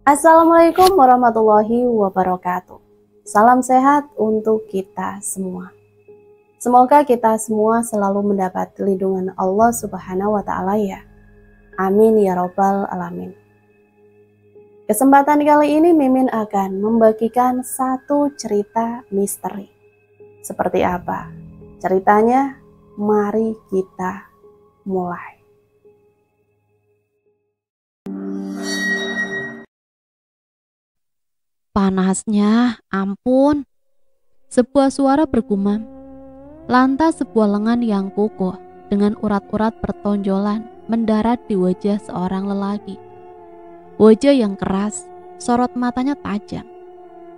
Assalamualaikum warahmatullahi wabarakatuh. Salam sehat untuk kita semua. Semoga kita semua selalu mendapat lindungan Allah Subhanahu wa Ta'ala ya. Amin ya Rabbal 'Alamin. Kesempatan kali ini Mimin akan membagikan satu cerita misteri. Seperti apa ceritanya? Mari kita mulai. Panasnya, ampun. Sebuah suara bergumam. Lantas sebuah lengan yang kokoh dengan urat-urat pertonjolan mendarat di wajah seorang lelaki. Wajah yang keras, sorot matanya tajam.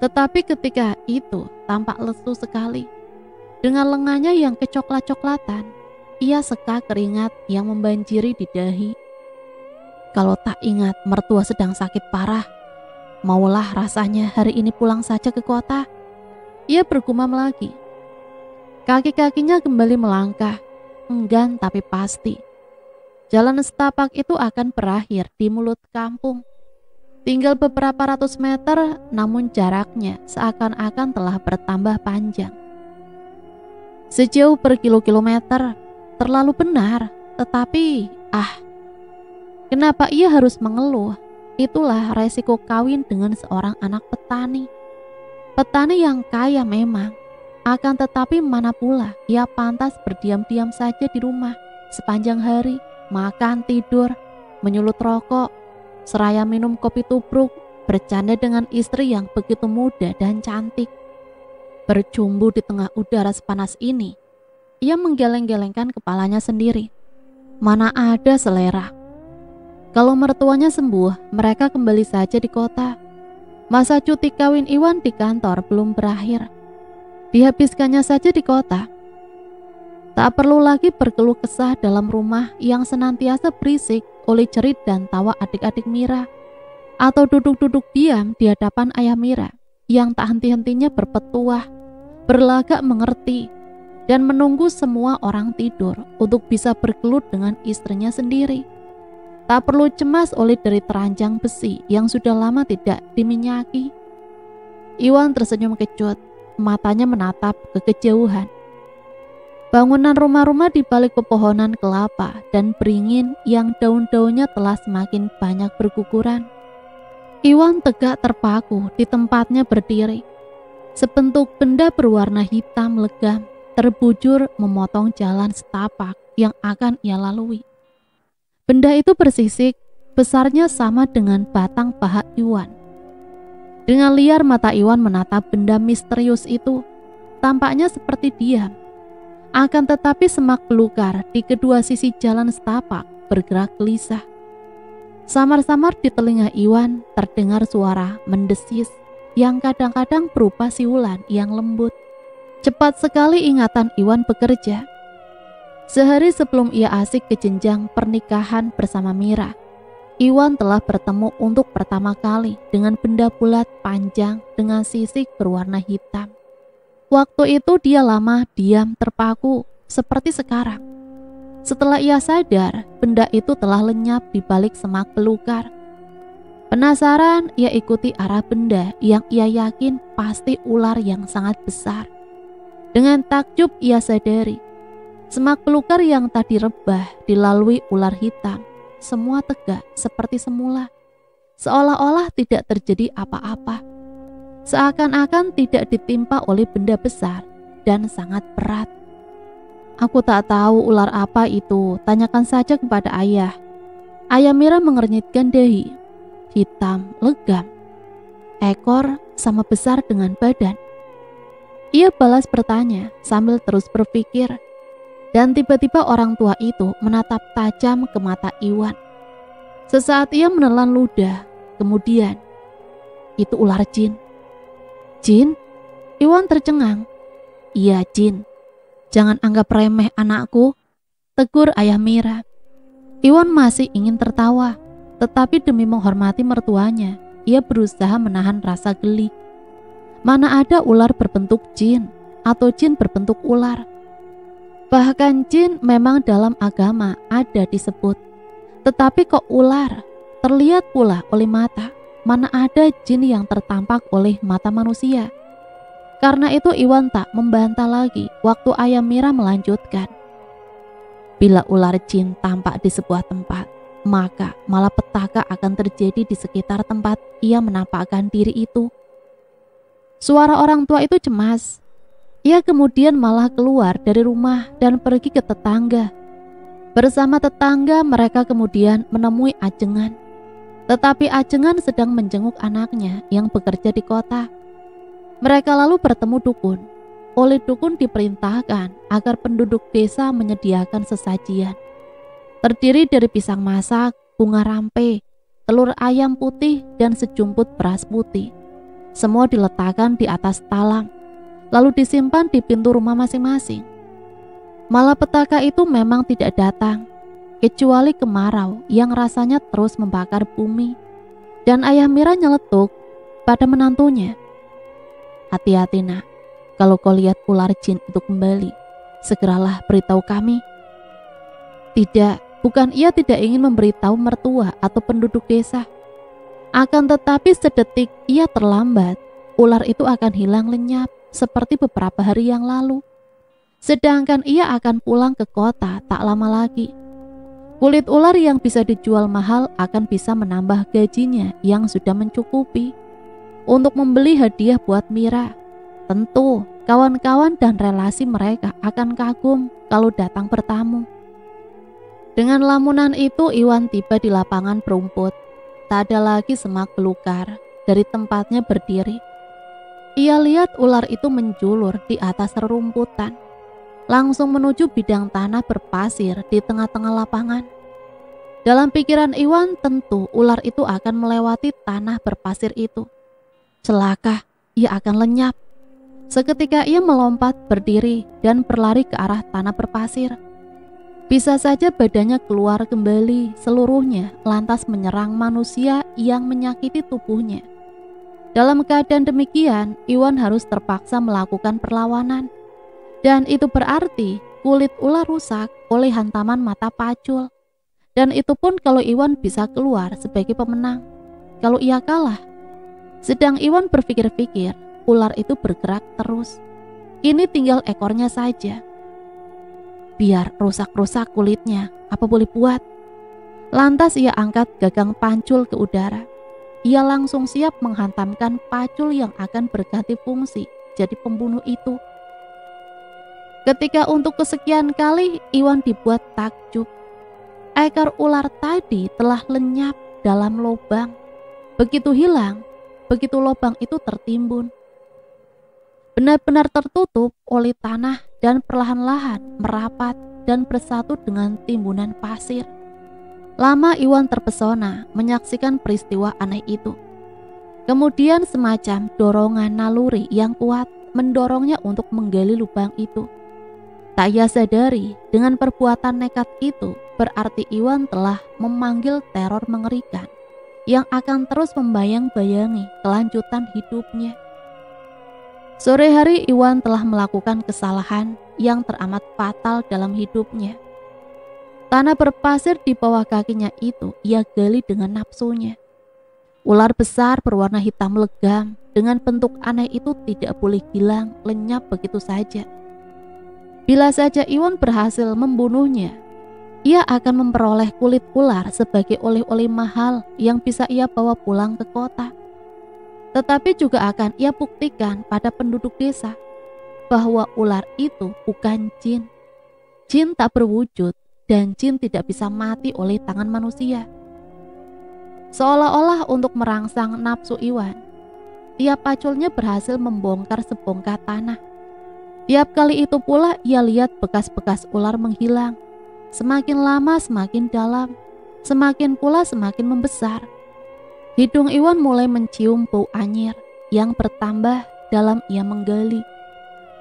Tetapi ketika itu tampak lesu sekali. Dengan lengannya yang kecoklat-coklatan, ia seka keringat yang membanjiri di dahi. Kalau tak ingat mertua sedang sakit parah, maulah rasanya hari ini pulang saja ke kota. Ia bergumam lagi. Kaki-kakinya kembali melangkah, enggan tapi pasti. Jalan setapak itu akan berakhir di mulut kampung. Tinggal beberapa ratus meter, namun jaraknya seakan-akan telah bertambah panjang. Sejauh berkilo-kilometer, terlalu benar, tetapi kenapa ia harus mengeluh? Itulah resiko kawin dengan seorang anak petani. Petani yang kaya memang, akan tetapi mana pula ia pantas berdiam-diam saja di rumah sepanjang hari, makan, tidur, menyulut rokok, seraya minum kopi tubruk, bercanda dengan istri yang begitu muda dan cantik. Bercumbu di tengah udara sepanas ini, ia menggeleng-gelengkan kepalanya sendiri. Mana ada selera. Kalau mertuanya sembuh, mereka kembali saja di kota. Masa cuti kawin Iwan di kantor belum berakhir. Dihabiskannya saja di kota. Tak perlu lagi berkeluh kesah dalam rumah yang senantiasa berisik oleh cerit dan tawa adik-adik Mira, atau duduk-duduk diam di hadapan ayah Mira yang tak henti-hentinya berpetuah, berlagak mengerti, dan menunggu semua orang tidur untuk bisa bergelut dengan istrinya sendiri. Tak perlu cemas oleh derit teranjang besi yang sudah lama tidak diminyaki. Iwan tersenyum kecut, matanya menatap ke kejauhan. Bangunan rumah-rumah di balik pepohonan kelapa dan beringin yang daun-daunnya telah semakin banyak berguguran. Iwan tegak terpaku di tempatnya berdiri. Sebentuk benda berwarna hitam legam terbujur memotong jalan setapak yang akan ia lalui. Benda itu bersisik, besarnya sama dengan batang paha Iwan. Dengan liar mata Iwan menatap benda misterius itu, tampaknya seperti diam. Akan tetapi semak belukar di kedua sisi jalan setapak bergerak gelisah. Samar-samar di telinga Iwan terdengar suara mendesis yang kadang-kadang berupa siulan yang lembut. Cepat sekali ingatan Iwan bekerja. Sehari sebelum ia asik ke jenjang pernikahan bersama Mira, Iwan telah bertemu untuk pertama kali dengan benda bulat panjang dengan sisik berwarna hitam. Waktu itu dia lama diam terpaku seperti sekarang. Setelah ia sadar, benda itu telah lenyap di balik semak belukar. Penasaran, ia ikuti arah benda yang ia yakin pasti ular yang sangat besar. Dengan takjub ia sadari, semak belukar yang tadi rebah dilalui ular hitam, semua tegak seperti semula, seolah-olah tidak terjadi apa-apa. Seakan-akan tidak ditimpa oleh benda besar dan sangat berat. Aku tak tahu ular apa itu, tanyakan saja kepada ayah. Ayah Mira mengernyitkan dahi. Hitam, legam. Ekor sama besar dengan badan. Ia balas bertanya sambil terus berpikir. Dan tiba-tiba orang tua itu menatap tajam ke mata Iwan. Sesaat ia menelan ludah, kemudian, itu ular jin. Jin? Iwan tercengang. Iya jin. Jangan anggap remeh anakku, tegur ayah Mira. Iwan masih ingin tertawa, tetapi demi menghormati mertuanya, ia berusaha menahan rasa geli. Mana ada ular berbentuk jin atau jin berbentuk ular. Bahkan jin memang dalam agama ada disebut. Tetapi kok ular terlihat pula oleh mata. mana ada jin yang tertampak oleh mata manusia. Karena itu Iwan tak membantah lagi waktu Ayam Mira melanjutkan. Bila ular jin tampak di sebuah tempat, maka malapetaka akan terjadi di sekitar tempat ia menampakkan diri itu. Suara orang tua itu cemas. Ia kemudian malah keluar dari rumah dan pergi ke tetangga. Bersama tetangga mereka kemudian menemui Ajengan. Tetapi Ajengan sedang menjenguk anaknya yang bekerja di kota. Mereka lalu bertemu dukun. Oleh dukun diperintahkan agar penduduk desa menyediakan sesajian. Terdiri dari pisang masak, bunga rampe, telur ayam putih, dan sejumput beras putih. Semua diletakkan di atas talang, lalu disimpan di pintu rumah masing-masing. Malapetaka itu memang tidak datang, kecuali kemarau yang rasanya terus membakar bumi. Dan Ayam Mira nyeletuk pada menantunya. Hati-hati nak, kalau kau lihat ular jin itu kembali, segeralah beritahu kami. Tidak, bukan ia tidak ingin memberitahu mertua atau penduduk desa. Akan tetapi sedetik ia terlambat, ular itu akan hilang lenyap seperti beberapa hari yang lalu. Sedangkan ia akan pulang ke kota tak lama lagi. Kulit ular yang bisa dijual mahal akan bisa menambah gajinya yang sudah mencukupi untuk membeli hadiah buat Mira. Tentu kawan-kawan dan relasi mereka akan kagum kalau datang bertamu. Dengan lamunan itu Iwan tiba di lapangan berumput. Tak ada lagi semak belukar dari tempatnya berdiri. Ia lihat ular itu menjulur di atas rerumputan, langsung menuju bidang tanah berpasir di tengah-tengah lapangan. Dalam pikiran Iwan tentu ular itu akan melewati tanah berpasir itu. Celaka, ia akan lenyap. Seketika ia melompat berdiri dan berlari ke arah tanah berpasir. Bisa saja badannya keluar kembali seluruhnya lantas menyerang manusia yang menyakiti tubuhnya. Dalam keadaan demikian, Iwan harus terpaksa melakukan perlawanan. Dan itu berarti kulit ular rusak oleh hantaman mata pacul. Dan itu pun kalau Iwan bisa keluar sebagai pemenang. Kalau ia kalah. Sedang Iwan berpikir-pikir, ular itu bergerak terus. Ini tinggal ekornya saja. Biar rusak-rusak kulitnya, apa boleh buat? Lantas ia angkat gagang pancul ke udara. Ia langsung siap menghantamkan pacul yang akan berganti fungsi jadi pembunuh itu. Ketika untuk kesekian kali Iwan dibuat takjub. Ekor ular tadi telah lenyap dalam lubang. Begitu hilang, begitu lubang itu tertimbun. Benar-benar tertutup oleh tanah dan perlahan-lahan merapat dan bersatu dengan timbunan pasir. Lama Iwan terpesona menyaksikan peristiwa aneh itu. Kemudian semacam dorongan naluri yang kuat mendorongnya untuk menggali lubang itu. Tak ia sadari dengan perbuatan nekat itu berarti Iwan telah memanggil teror mengerikan yang akan terus membayang-bayangi kelanjutan hidupnya. Sore hari Iwan telah melakukan kesalahan yang teramat fatal dalam hidupnya. Tanah berpasir di bawah kakinya itu ia gali dengan nafsunya. Ular besar berwarna hitam legam dengan bentuk aneh itu tidak boleh hilang lenyap begitu saja. Bila saja Iwan berhasil membunuhnya, ia akan memperoleh kulit ular sebagai oleh-oleh mahal yang bisa ia bawa pulang ke kota. Tetapi juga akan ia buktikan pada penduduk desa bahwa ular itu bukan jin. Jin tak berwujud dan jin tidak bisa mati oleh tangan manusia. Seolah-olah untuk merangsang nafsu Iwan, tiap paculnya berhasil membongkar sebongkah tanah. Tiap kali itu pula ia lihat bekas-bekas ular menghilang. Semakin lama semakin dalam, semakin pula semakin membesar. Hidung Iwan mulai mencium bau anyir yang bertambah dalam ia menggali.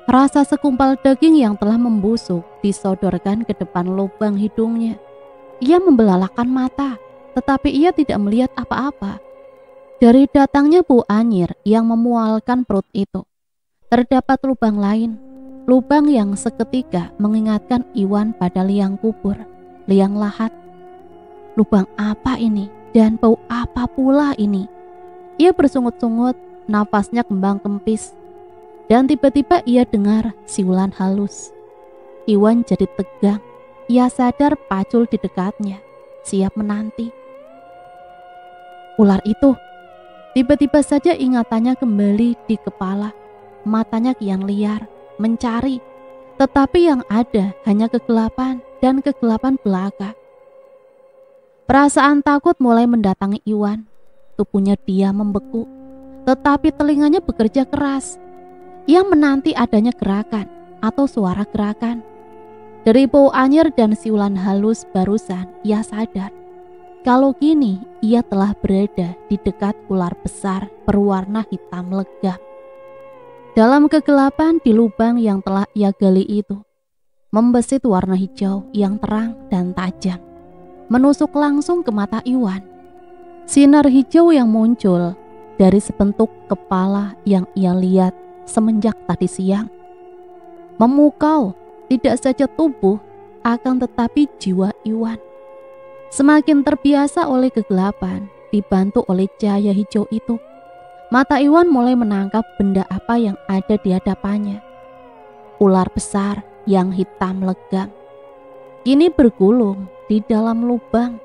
Rasa segumpal daging yang telah membusuk disodorkan ke depan lubang hidungnya. Ia membelalakan mata, tetapi ia tidak melihat apa-apa. Dari datangnya bau anyir yang memualkan perut itu, terdapat lubang lain. Lubang yang seketika mengingatkan Iwan pada liang kubur, liang lahat. Lubang apa ini? Dan bau apa pula ini? Ia bersungut-sungut, nafasnya kembang kempis. Dan tiba-tiba ia dengar siulan halus. Iwan jadi tegang. Ia sadar Pacul di dekatnya, siap menanti. Ular itu. Tiba-tiba saja ingatannya kembali di kepala. Matanya kian liar, mencari. Tetapi yang ada hanya kegelapan dan kegelapan belaka. Perasaan takut mulai mendatangi Iwan. Tubuhnya dia membeku, tetapi telinganya bekerja keras. Ia menanti adanya gerakan atau suara gerakan. Dari bau anyir dan siulan halus barusan, ia sadar kalau kini ia telah berada di dekat ular besar berwarna hitam legam. Dalam kegelapan di lubang yang telah ia gali itu, membesit warna hijau yang terang dan tajam, menusuk langsung ke mata Iwan. Sinar hijau yang muncul dari sebentuk kepala yang ia lihat semenjak tadi siang, memukau tidak saja tubuh, akan tetapi jiwa Iwan. Semakin terbiasa oleh kegelapan, dibantu oleh cahaya hijau itu, mata Iwan mulai menangkap benda apa yang ada di hadapannya. Ular besar yang hitam legam, kini bergulung di dalam lubang.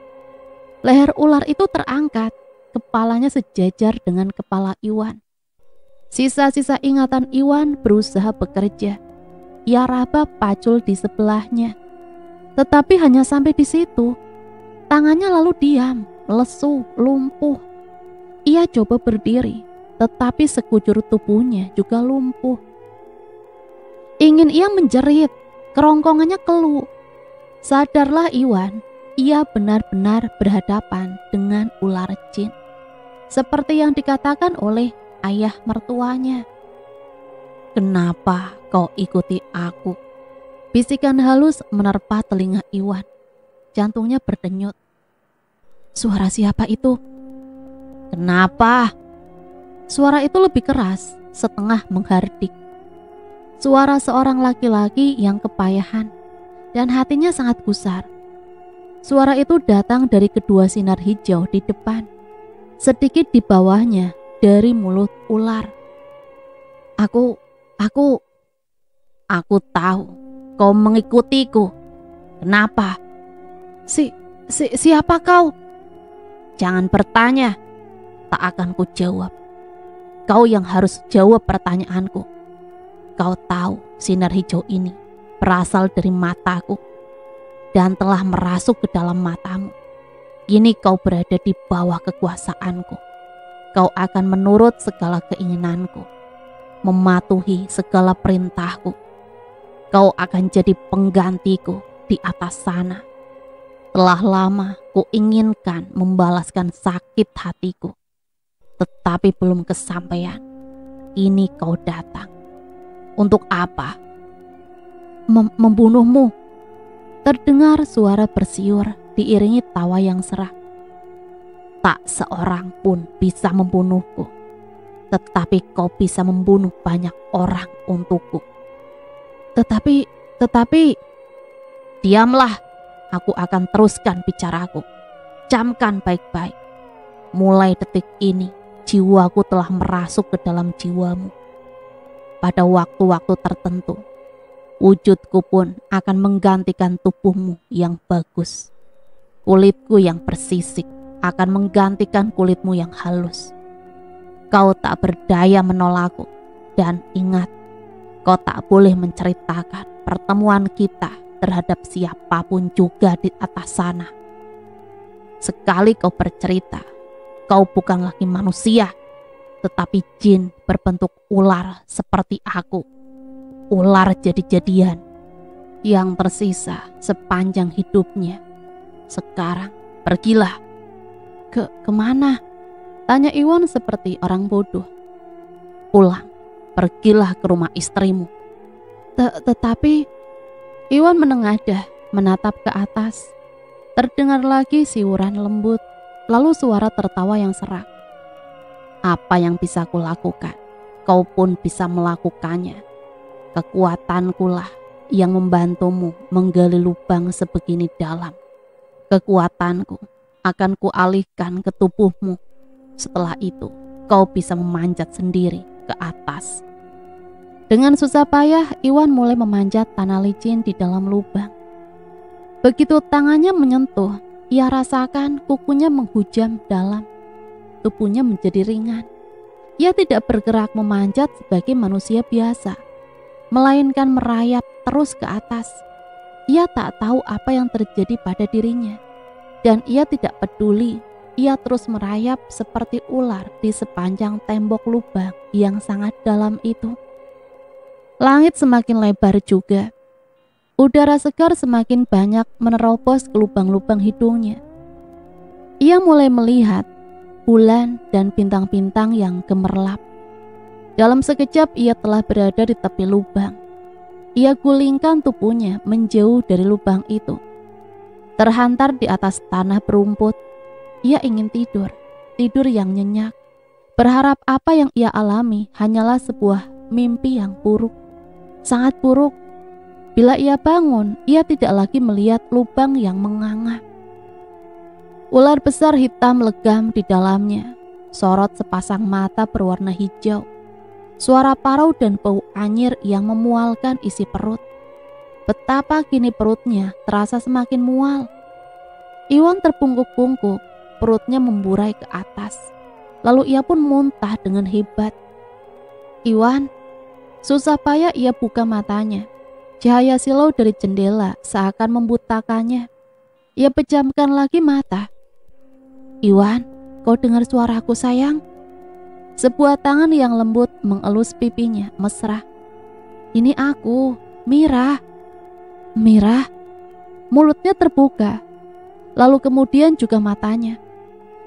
Leher ular itu terangkat, kepalanya sejajar dengan kepala Iwan. Sisa-sisa ingatan Iwan berusaha bekerja. Ia raba Pacul di sebelahnya. Tetapi hanya sampai di situ. Tangannya lalu diam, lesu, lumpuh. Ia coba berdiri, tetapi sekujur tubuhnya juga lumpuh. Ingin ia menjerit, kerongkongannya keluh. Sadarlah Iwan, ia benar-benar berhadapan dengan ular jin. Seperti yang dikatakan oleh ayah mertuanya. "Kenapa kau ikuti aku?" Bisikan halus menerpa telinga Iwan. Jantungnya berdenyut. Suara siapa itu? Kenapa? Suara itu lebih keras, setengah menghardik. Suara seorang laki-laki yang kepayahan dan hatinya sangat gusar. Suara itu datang dari kedua sinar hijau di depan, sedikit di bawahnya dari mulut ular. Aku tahu kau mengikutiku. Kenapa? Siapa kau? Jangan bertanya, tak akan ku jawab. Kau yang harus jawab pertanyaanku. Kau tahu sinar hijau ini berasal dari mataku dan telah merasuk ke dalam matamu. Kini kau berada di bawah kekuasaanku. Kau akan menurut segala keinginanku, mematuhi segala perintahku. Kau akan jadi penggantiku di atas sana. Telah lama ku inginkan membalaskan sakit hatiku, tetapi belum kesampaian. Ini kau datang. Untuk apa? Membunuhmu. Terdengar suara bersiul diiringi tawa yang serak. Tak seorang pun bisa membunuhku, tetapi kau bisa membunuh banyak orang untukku. Tetapi, diamlah, aku akan teruskan bicaraku. Camkan baik-baik. Mulai detik ini, jiwaku telah merasuk ke dalam jiwamu. Pada waktu-waktu tertentu, wujudku pun akan menggantikan tubuhmu yang bagus. Kulitku yang bersisik akan menggantikan kulitmu yang halus. Kau tak berdaya menolakku, dan ingat, kau tak boleh menceritakan pertemuan kita terhadap siapapun juga di atas sana. Sekali kau bercerita, kau bukan lagi manusia, tetapi jin berbentuk ular seperti aku. Ular jadi-jadian yang tersisa sepanjang hidupnya. Sekarang pergilah. Kemana? Tanya Iwan seperti orang bodoh. Pulang, pergilah ke rumah istrimu. Tetapi Iwan menengadah, menatap ke atas. Terdengar lagi siuran lembut, lalu suara tertawa yang serak. Apa yang bisa kulakukan, kau pun bisa melakukannya. Kekuatankulah yang membantumu menggali lubang sebegini dalam. Kekuatanku akan kualihkan ke tubuhmu. Setelah itu, kau bisa memanjat sendiri ke atas. Dengan susah payah, Iwan mulai memanjat tanah licin di dalam lubang. Begitu tangannya menyentuh, ia rasakan kukunya menghujam dalam. Tubuhnya menjadi ringan. Ia tidak bergerak memanjat sebagai manusia biasa, melainkan merayap terus ke atas. Ia tak tahu apa yang terjadi pada dirinya, dan ia tidak peduli. Ia terus merayap seperti ular di sepanjang tembok lubang yang sangat dalam itu. Langit semakin lebar juga. Udara segar semakin banyak menerobos ke lubang-lubang hidungnya. Ia mulai melihat bulan dan bintang-bintang yang gemerlap. Dalam sekejap ia telah berada di tepi lubang. Ia gulingkan tubuhnya menjauh dari lubang itu. Terhantar di atas tanah berumput, ia ingin tidur yang nyenyak. Berharap apa yang ia alami hanyalah sebuah mimpi yang buruk, sangat buruk. Bila ia bangun, ia tidak lagi melihat lubang yang menganga. Ular besar hitam legam di dalamnya, sorot sepasang mata berwarna hijau, suara parau dan bau anyir yang memualkan isi perut. Betapa kini perutnya terasa semakin mual. Iwan terbungkuk-bungkuk, perutnya memburai ke atas. Lalu ia pun muntah dengan hebat. Iwan, susah payah ia buka matanya. Cahaya silau dari jendela seakan membutakannya. Ia pejamkan lagi mata. Iwan, kau dengar suaraku sayang? Sebuah tangan yang lembut mengelus pipinya mesra. Ini aku, Mira. Mira. Mulutnya terbuka. Lalu kemudian juga matanya.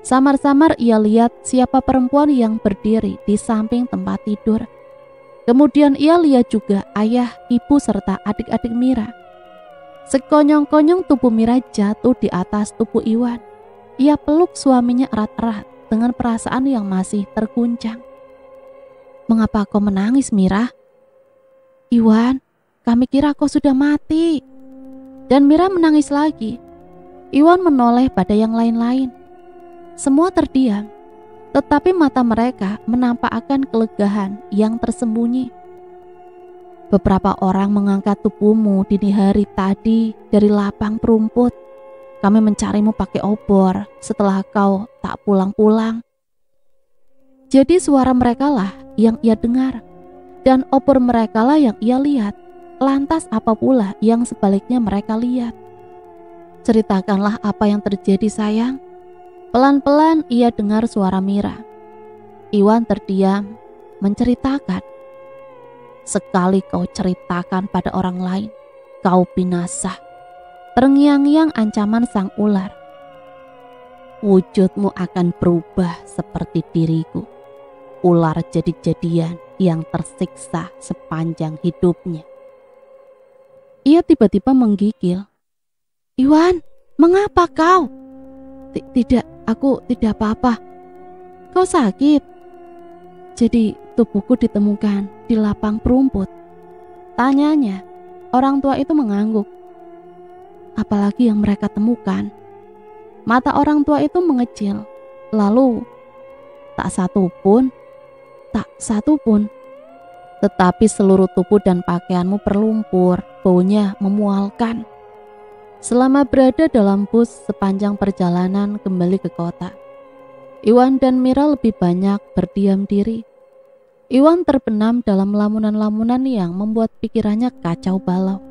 Samar-samar ia lihat siapa perempuan yang berdiri di samping tempat tidur. Kemudian ia lihat juga ayah, ibu serta adik-adik Mira. Sekonyong-konyong tubuh Mira jatuh di atas tubuh Iwan. Ia peluk suaminya erat-erat dengan perasaan yang masih terguncang. Mengapa kau menangis, Mira? Iwan, kami kira kau sudah mati. Dan Mira menangis lagi. Iwan menoleh pada yang lain-lain. Semua terdiam, tetapi mata mereka menampakkan kelegaan yang tersembunyi. Beberapa orang mengangkat tubuhmu dini hari tadi dari lapang perumput. Kami mencarimu pakai obor setelah kau tak pulang-pulang. Jadi suara mereka lah yang ia dengar, dan obor mereka lah yang ia lihat. Lantas apa pula yang sebaliknya mereka lihat? Ceritakanlah apa yang terjadi, sayang. Pelan-pelan ia dengar suara Mira. Iwan terdiam, menceritakan. Sekali kau ceritakan pada orang lain, kau binasa. Terngiang-ngiang ancaman sang ular. Wujudmu akan berubah seperti diriku. Ular jadi-jadian yang tersiksa sepanjang hidupnya. Ia tiba-tiba menggigil. Iwan, mengapa kau? Tidak, aku tidak apa-apa. Kau sakit? Jadi tubuhku ditemukan di lapang perumput. Tanyanya, orang tua itu mengangguk. Apalagi yang mereka temukan. Mata orang tua itu mengecil. Lalu, tak satu pun. Tetapi seluruh tubuh dan pakaianmu berlumpur, baunya memualkan. Selama berada dalam bus sepanjang perjalanan kembali ke kota, Iwan dan Mira lebih banyak berdiam diri. Iwan terbenam dalam lamunan-lamunan yang membuat pikirannya kacau balau.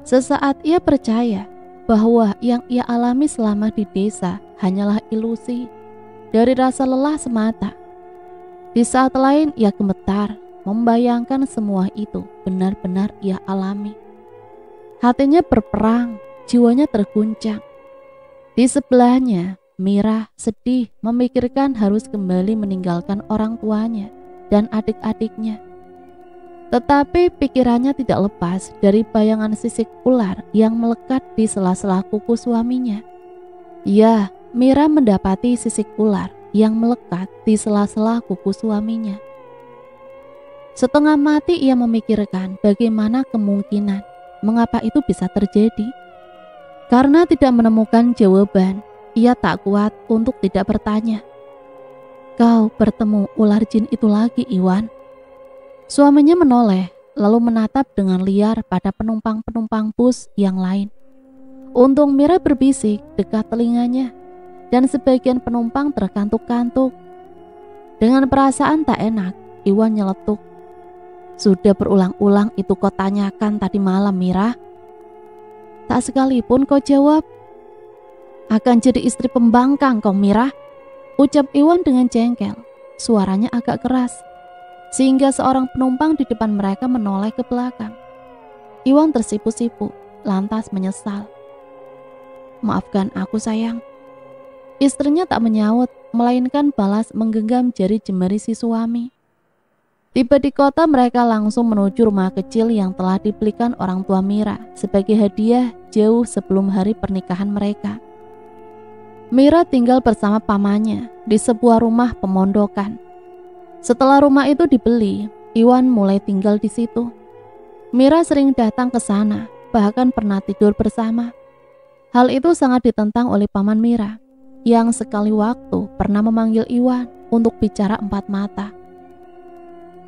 Sesaat ia percaya bahwa yang ia alami selama di desa hanyalah ilusi dari rasa lelah semata. Di saat lain ia gemetar membayangkan semua itu benar-benar ia alami. Hatinya berperang, jiwanya terguncang. Di sebelahnya, Mira sedih memikirkan harus kembali meninggalkan orang tuanya dan adik-adiknya. Tetapi pikirannya tidak lepas dari bayangan sisik ular yang melekat di sela-sela kuku suaminya. Ya, Mira mendapati sisik ular yang melekat di sela-sela kuku suaminya. Setengah mati ia memikirkan bagaimana kemungkinan mengapa itu bisa terjadi. Karena tidak menemukan jawaban, ia tak kuat untuk tidak bertanya. Kau bertemu ular jin itu lagi, Iwan. Suaminya menoleh, lalu menatap dengan liar pada penumpang-penumpang bus yang lain. Untung Mira berbisik dekat telinganya, dan sebagian penumpang terkantuk-kantuk. Dengan perasaan tak enak, Iwan nyeletuk. Sudah berulang-ulang itu kau tanyakan tadi malam, Mira. Tak sekalipun kau jawab. Akan jadi istri pembangkang kau, Mira, ucap Iwan dengan jengkel. Suaranya agak keras, sehingga seorang penumpang di depan mereka menoleh ke belakang. Iwan tersipu-sipu, lantas menyesal. Maafkan aku, sayang. Istrinya tak menyaut, melainkan balas menggenggam jari jemari si suami. Tiba di kota, mereka langsung menuju rumah kecil yang telah dibelikan orang tua Mira sebagai hadiah jauh sebelum hari pernikahan mereka. Mira tinggal bersama pamannya di sebuah rumah pemondokan. Setelah rumah itu dibeli, Iwan mulai tinggal di situ. Mira sering datang ke sana, bahkan pernah tidur bersama. Hal itu sangat ditentang oleh paman Mira, yang sekali waktu pernah memanggil Iwan untuk bicara empat mata.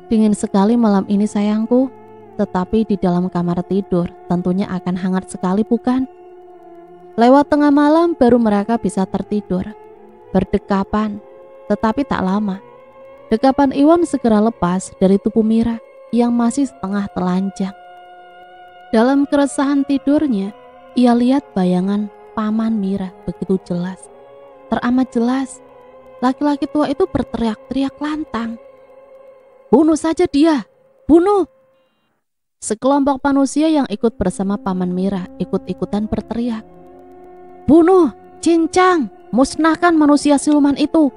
Dingin sekali malam ini, sayangku, tetapi di dalam kamar tidur tentunya akan hangat sekali, bukan? Lewat tengah malam baru mereka bisa tertidur. Berdekapan, tetapi tak lama. Dekapan Iwan segera lepas dari tubuh Mira yang masih setengah telanjang. Dalam keresahan tidurnya, ia lihat bayangan paman Mira begitu jelas. Teramat jelas, laki-laki tua itu berteriak-teriak lantang. Bunuh saja dia, bunuh! Sekelompok manusia yang ikut bersama paman Mira ikut-ikutan berteriak. Bunuh, cincang, musnahkan manusia siluman itu.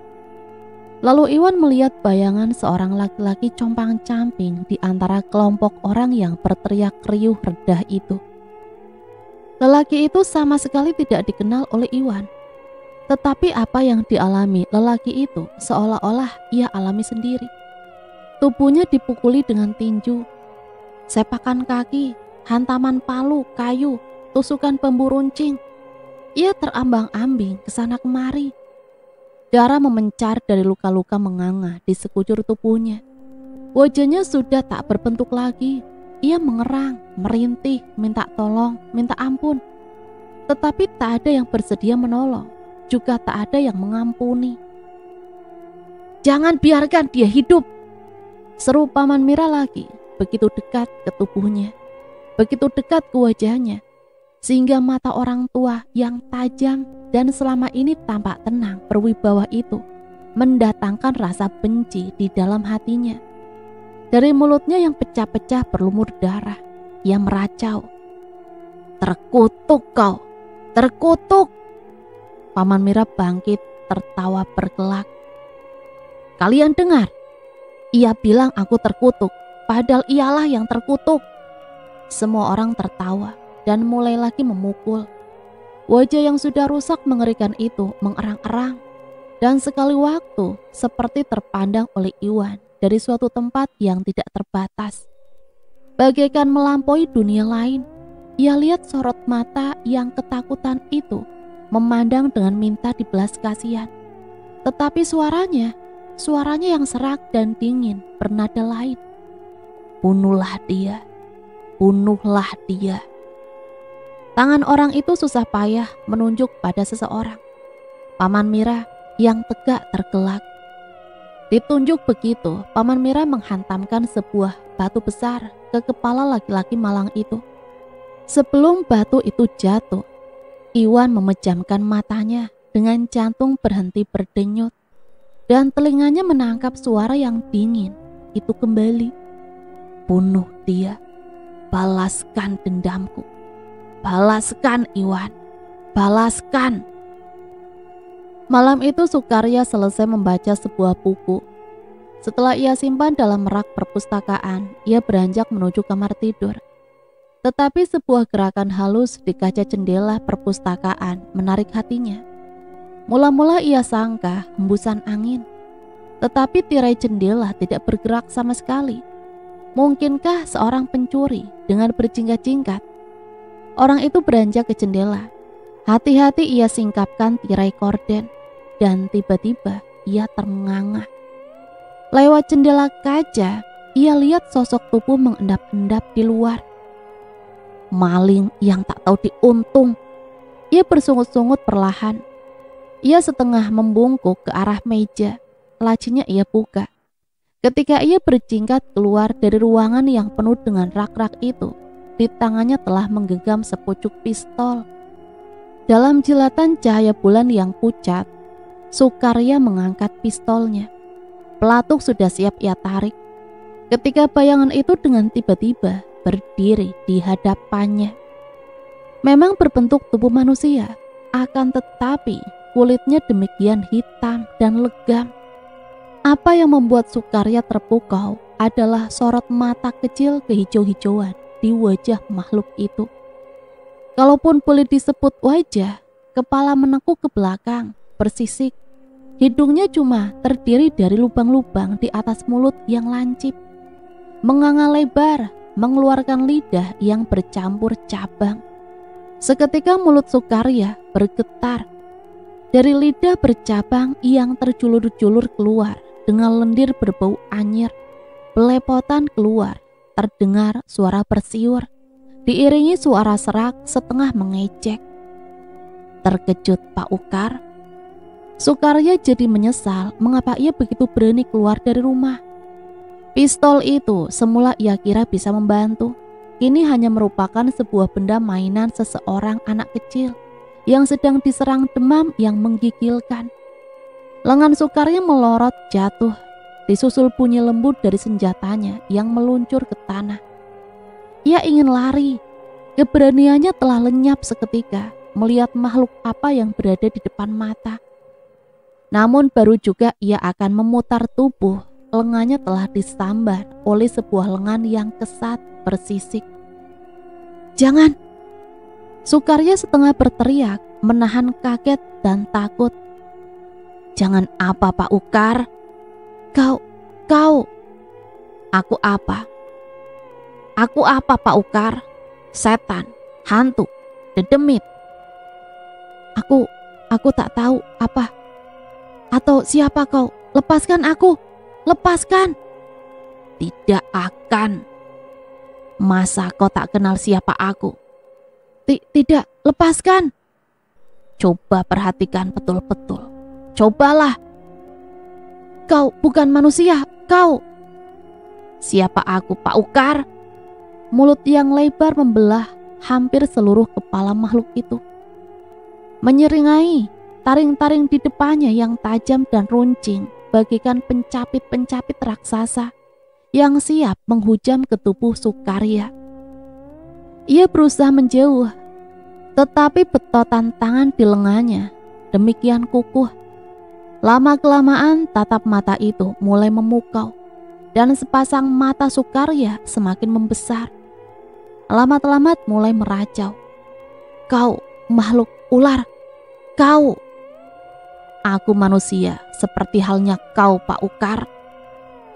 Lalu Iwan melihat bayangan seorang laki-laki compang-camping di antara kelompok orang yang berteriak riuh redah itu. Lelaki itu sama sekali tidak dikenal oleh Iwan. Tetapi apa yang dialami lelaki itu seolah-olah ia alami sendiri. Tubuhnya dipukuli dengan tinju, sepakan kaki, hantaman palu, kayu, tusukan bambu runcing. Ia terambang-ambing kesana kemari. Darah memencar dari luka-luka menganga di sekujur tubuhnya. Wajahnya sudah tak berbentuk lagi. Ia mengerang, merintih, minta tolong, minta ampun. Tetapi tak ada yang bersedia menolong, juga tak ada yang mengampuni. Jangan biarkan dia hidup, seru paman Mira lagi, begitu dekat ke tubuhnya, begitu dekat ke wajahnya, sehingga mata orang tua yang tajam dan selama ini tampak tenang berwibawa itu mendatangkan rasa benci di dalam hatinya. Dari mulutnya yang pecah-pecah berlumur darah, ia meracau. Terkutuk kau, terkutuk! Paman Mira bangkit tertawa bergelak. Kalian dengar? Ia bilang aku terkutuk, padahal ialah yang terkutuk. Semua orang tertawa dan mulai lagi memukul. Wajah yang sudah rusak mengerikan itu mengerang-erang. Dan sekali waktu seperti terpandang oleh Iwan dari suatu tempat yang tidak terbatas. Bagaikan melampaui dunia lain, ia lihat sorot mata yang ketakutan itu memandang dengan minta dibelas kasihan. Tetapi suaranya yang serak dan dingin bernada lain. Bunuhlah dia, bunuhlah dia. Tangan orang itu susah payah menunjuk pada seseorang. Paman Mira yang tegak tergelak. Ditunjuk begitu, paman Mira menghantamkan sebuah batu besar ke kepala laki-laki malang itu. Sebelum batu itu jatuh, Iwan memejamkan matanya dengan jantung berhenti berdenyut. Dan telinganya menangkap suara yang dingin itu kembali. Bunuh dia, balaskan dendamku. Balaskan Iwan, balaskan. Malam itu Sukarya selesai membaca sebuah buku. Setelah ia simpan dalam rak perpustakaan, ia beranjak menuju kamar tidur. Tetapi sebuah gerakan halus di kaca jendela perpustakaan menarik hatinya. Mula-mula ia sangka hembusan angin, tetapi tirai jendela tidak bergerak sama sekali. Mungkinkah seorang pencuri dengan berjingkat-jingkat? Orang itu beranjak ke jendela. Hati-hati ia singkapkan tirai korden, dan tiba-tiba ia ternganga. Lewat jendela kaca, ia lihat sosok tubuh mengendap-endap di luar. Maling yang tak tahu diuntung. Ia bersungut-sungut perlahan. Ia setengah membungkuk ke arah meja. Lacinya ia buka. Ketika ia berjingkat keluar dari ruangan yang penuh dengan rak-rak itu, di tangannya telah menggenggam sepucuk pistol. Dalam jilatan cahaya bulan yang pucat, Sukarya mengangkat pistolnya. Pelatuk sudah siap ia tarik. Ketika bayangan itu dengan tiba-tiba berdiri di hadapannya. Memang berbentuk tubuh manusia, akan tetapi kulitnya demikian hitam dan legam. Apa yang membuat Sukarya terpukau adalah sorot mata kecil kehijau-hijauan di wajah makhluk itu. Kalaupun boleh disebut wajah, kepala menekuk ke belakang, bersisik. Hidungnya cuma terdiri dari lubang-lubang di atas mulut yang lancip. Menganga lebar, mengeluarkan lidah yang bercampur cabang. Seketika mulut Sukarya bergetar. Dari lidah bercabang yang terjulur-julur keluar dengan lendir berbau anyir. Belepotan keluar, terdengar suara bersiul, diiringi suara serak setengah mengejek. Terkejut Pak Ukar. Sukarya jadi menyesal mengapa ia begitu berani keluar dari rumah. Pistol itu semula ia kira bisa membantu. Kini hanya merupakan sebuah benda mainan seseorang anak kecil yang sedang diserang demam yang menggigilkan. Lengan Sukarya melorot jatuh, disusul bunyi lembut dari senjatanya yang meluncur ke tanah. Ia ingin lari. Keberaniannya telah lenyap seketika melihat makhluk apa yang berada di depan mata. Namun baru juga ia akan memutar tubuh, lengannya telah disambar oleh sebuah lengan yang kesat bersisik. "Jangan!" Sukarya setengah berteriak, menahan kaget dan takut. "Jangan apa Pak Ukar? Kau, aku apa? Aku apa Pak Ukar? Setan, hantu, dedemit. Aku tak tahu apa. Atau siapa kau? Lepaskan aku! Lepaskan!" "Tidak akan. Masa kau tak kenal siapa aku?" Tidak, lepaskan." "Coba perhatikan betul-betul. Cobalah. Kau bukan manusia, kau." "Siapa aku Pak Ukar?" Mulut yang lebar membelah hampir seluruh kepala makhluk itu. Menyeringai, taring-taring di depannya yang tajam dan runcing bagikan pencapit-pencapit raksasa yang siap menghujam ke tubuh Sukarya. Ia berusaha menjauh, tetapi betotan tangan di lengannya demikian kukuh. Lama-kelamaan tatap mata itu mulai memukau dan sepasang mata Sukarya semakin membesar. Lamat-lamat mulai meracau. "Kau makhluk ular, kau." "Aku manusia seperti halnya kau Pak Ukar,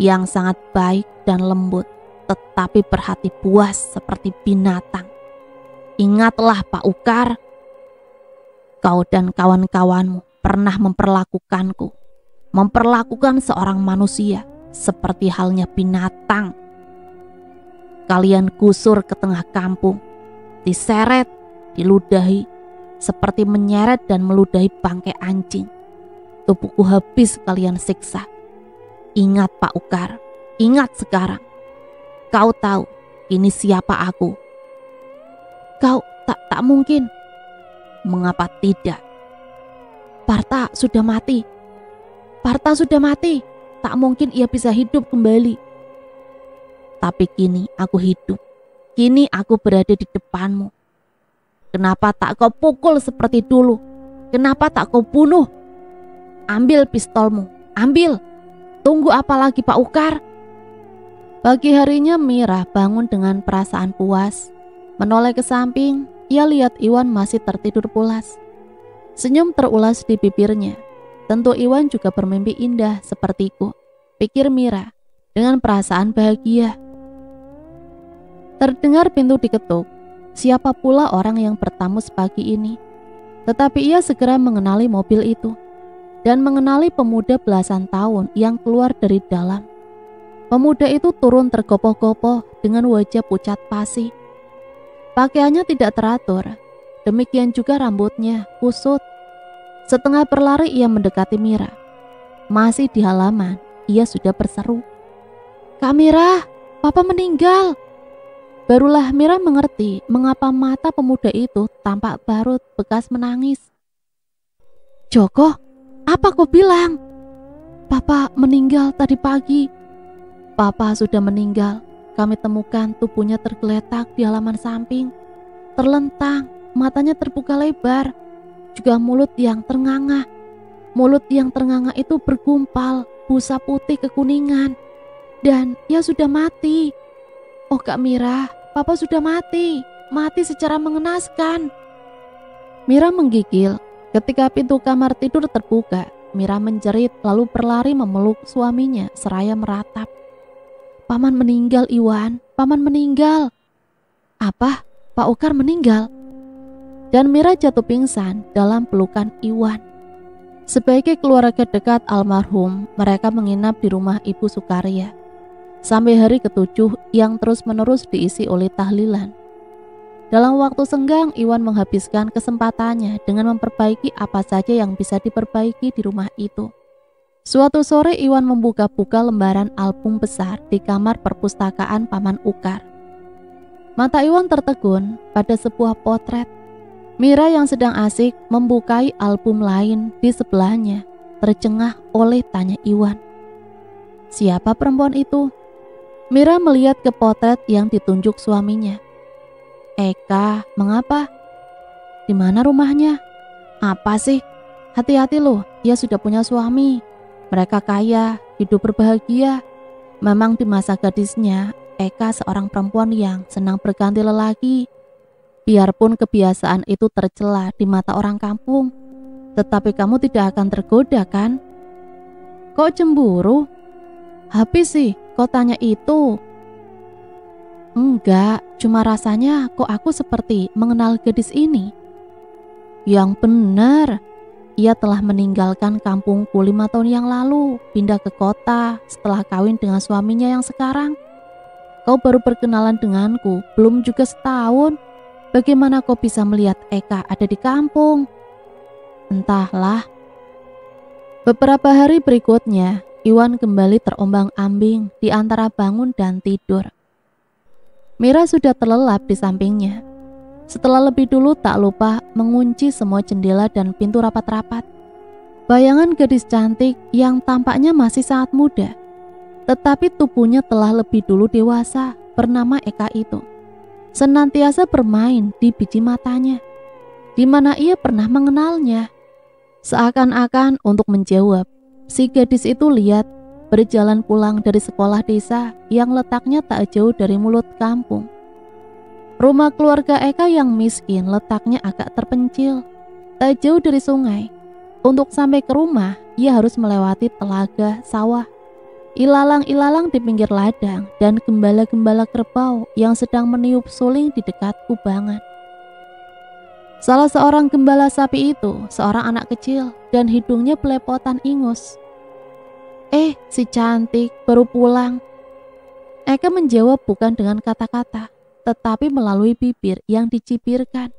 yang sangat baik dan lembut, tetapi berhati buas seperti binatang. Ingatlah Pak Ukar, kau dan kawan-kawanmu pernah memperlakukan seorang manusia seperti halnya binatang. Kalian gusur ke tengah kampung, diseret, diludahi, seperti menyeret dan meludahi bangkai anjing. Tubuhku habis kalian siksa. Ingat Pak Ukar, ingat sekarang. Kau tahu ini siapa aku?" "Kau tak mungkin." "Mengapa tidak?" Parta sudah mati. Tak mungkin ia bisa hidup kembali." "Tapi kini aku hidup. Kini aku berada di depanmu. Kenapa tak kau pukul seperti dulu? Kenapa tak kau bunuh? Ambil pistolmu, ambil. Tunggu apa lagi Pak Ukar?" Pagi harinya Mira bangun dengan perasaan puas. Menoleh ke samping, ia lihat Iwan masih tertidur pulas. Senyum terulas di bibirnya. Tentu Iwan juga bermimpi indah sepertiku, pikir Mira dengan perasaan bahagia. Terdengar pintu diketuk. Siapa pula orang yang bertamu sepagi ini? Tetapi ia segera mengenali mobil itu. dan mengenali pemuda belasan tahun yang keluar dari dalam. Pemuda itu turun tergopoh-gopoh dengan wajah pucat pasi. Pakaiannya tidak teratur, demikian juga rambutnya kusut. Setengah berlari ia mendekati Mira. Masih di halaman, ia sudah berseru, "Kak Mira, Papa meninggal." Barulah Mira mengerti mengapa mata pemuda itu tampak barut bekas menangis. "Joko, apa kau bilang?" "Papa meninggal tadi pagi." "Papa sudah meninggal. Kami temukan tubuhnya tergeletak di halaman samping, terlentang, matanya terbuka lebar, juga mulut yang ternganga. Mulut yang ternganga itu bergumpal, busa putih kekuningan, dan ia sudah mati. Oh Kak Mira, Papa sudah mati secara mengenaskan." Mira menggigil. Ketika pintu kamar tidur terbuka, Mira menjerit lalu berlari memeluk suaminya seraya meratap, "Paman meninggal, Iwan, Paman meninggal." "Apa? Pak Ukar meninggal?" Dan Mira jatuh pingsan dalam pelukan Iwan. Sebagai keluarga dekat almarhum, mereka menginap di rumah Ibu Sukarya sampai hari ke-7 yang terus-menerus diisi oleh tahlilan. Dalam waktu senggang, Iwan menghabiskan kesempatannya dengan memperbaiki apa saja yang bisa diperbaiki di rumah itu. Suatu sore Iwan membuka-buka lembaran album besar di kamar perpustakaan Paman Ukar. Mata Iwan tertegun pada sebuah potret. Mira yang sedang asik membukai album lain di sebelahnya tercengah oleh tanya Iwan, "Siapa perempuan itu?" Mira melihat ke potret yang ditunjuk suaminya. "Eka, mengapa? Di mana rumahnya? Apa sih? Hati-hati loh, ia sudah punya suami. Mereka kaya, hidup berbahagia. Memang di masa gadisnya, Eka seorang perempuan yang senang berganti lelaki. Biarpun kebiasaan itu tercela di mata orang kampung, tetapi kamu tidak akan tergoda kan?" "Kok cemburu? Habis sih kau tanya itu." "Enggak, cuma rasanya kok aku seperti mengenal gadis ini." "Yang benar, ia telah meninggalkan kampungku 5 tahun yang lalu, pindah ke kota setelah kawin dengan suaminya yang sekarang. Kau baru berkenalan denganku, belum juga setahun. Bagaimana kau bisa melihat Eka ada di kampung?" "Entahlah." Beberapa hari berikutnya, Iwan kembali terombang-ambing di antara bangun dan tidur. Mira sudah terlelap di sampingnya. Setelah lebih dulu tak lupa mengunci semua jendela dan pintu rapat-rapat. Bayangan gadis cantik yang tampaknya masih sangat muda, tetapi tubuhnya telah lebih dulu dewasa, bernama Eka itu, senantiasa bermain di biji matanya, di mana ia pernah mengenalnya. Seakan-akan untuk menjawab, si gadis itu lihat berjalan pulang dari sekolah desa yang letaknya tak jauh dari mulut kampung. Rumah keluarga Eka yang miskin letaknya agak terpencil, tak jauh dari sungai. Untuk sampai ke rumah, ia harus melewati telaga, sawah, ilalang-ilalang di pinggir ladang, dan gembala-gembala kerbau yang sedang meniup suling di dekat kubangan. Salah seorang gembala sapi itu seorang anak kecil dan hidungnya belepotan ingus. Si cantik baru pulang." Eka menjawab bukan dengan kata-kata, tetapi melalui bibir yang dicibirkan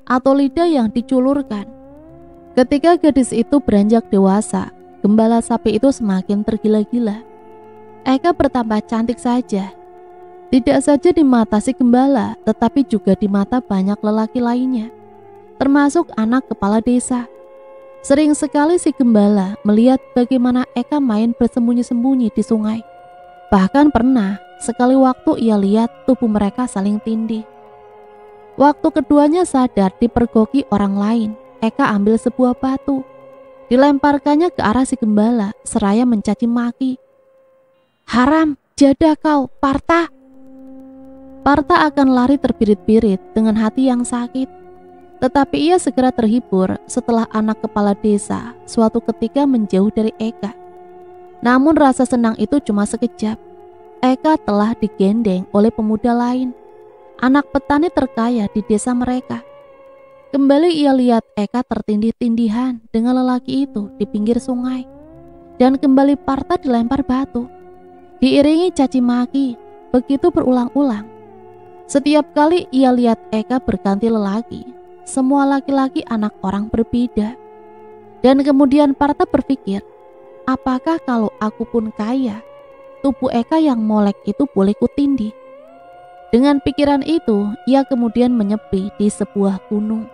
atau lidah yang diculurkan. Ketika gadis itu beranjak dewasa, gembala sapi itu semakin tergila-gila. Eka bertambah cantik saja, tidak saja di mata si gembala, tetapi juga di mata banyak lelaki lainnya, termasuk anak kepala desa. Sering sekali si gembala melihat bagaimana Eka main bersembunyi-sembunyi di sungai. Bahkan pernah sekali waktu ia lihat tubuh mereka saling tindih. Waktu keduanya sadar dipergoki orang lain, Eka ambil sebuah batu, dilemparkannya ke arah si gembala seraya mencaci maki. "Haram, jadah kau, Parta!" Parta akan lari terbirit-birit dengan hati yang sakit. Tetapi ia segera terhibur setelah anak kepala desa suatu ketika menjauh dari Eka. Namun rasa senang itu cuma sekejap. Eka telah digendeng oleh pemuda lain, anak petani terkaya di desa mereka. Kembali ia lihat Eka tertindih-tindihan dengan lelaki itu di pinggir sungai. Dan kembali Partha dilempar batu, diiringi caci maki, begitu berulang-ulang. Setiap kali ia lihat Eka berganti lelaki, semua laki-laki anak orang berbeda. Dan kemudian Partha berpikir, apakah kalau aku pun kaya, tubuh Eka yang molek itu boleh kutindih? Dengan pikiran itu, ia kemudian menyepi di sebuah gunung.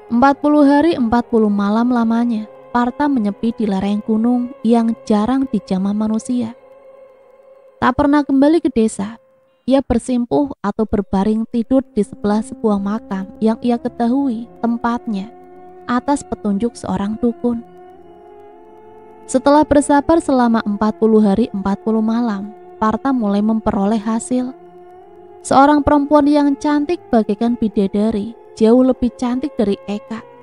40 hari 40 malam lamanya, Partha menyepi di lereng gunung yang jarang dijamah manusia. Tak pernah kembali ke desa. Ia bersimpuh atau berbaring tidur di sebelah sebuah makam yang ia ketahui tempatnya atas petunjuk seorang dukun. Setelah bersabar selama 40 hari 40 malam, Partha mulai memperoleh hasil. Seorang perempuan yang cantik bagaikan bidadari, jauh lebih cantik dari Eka.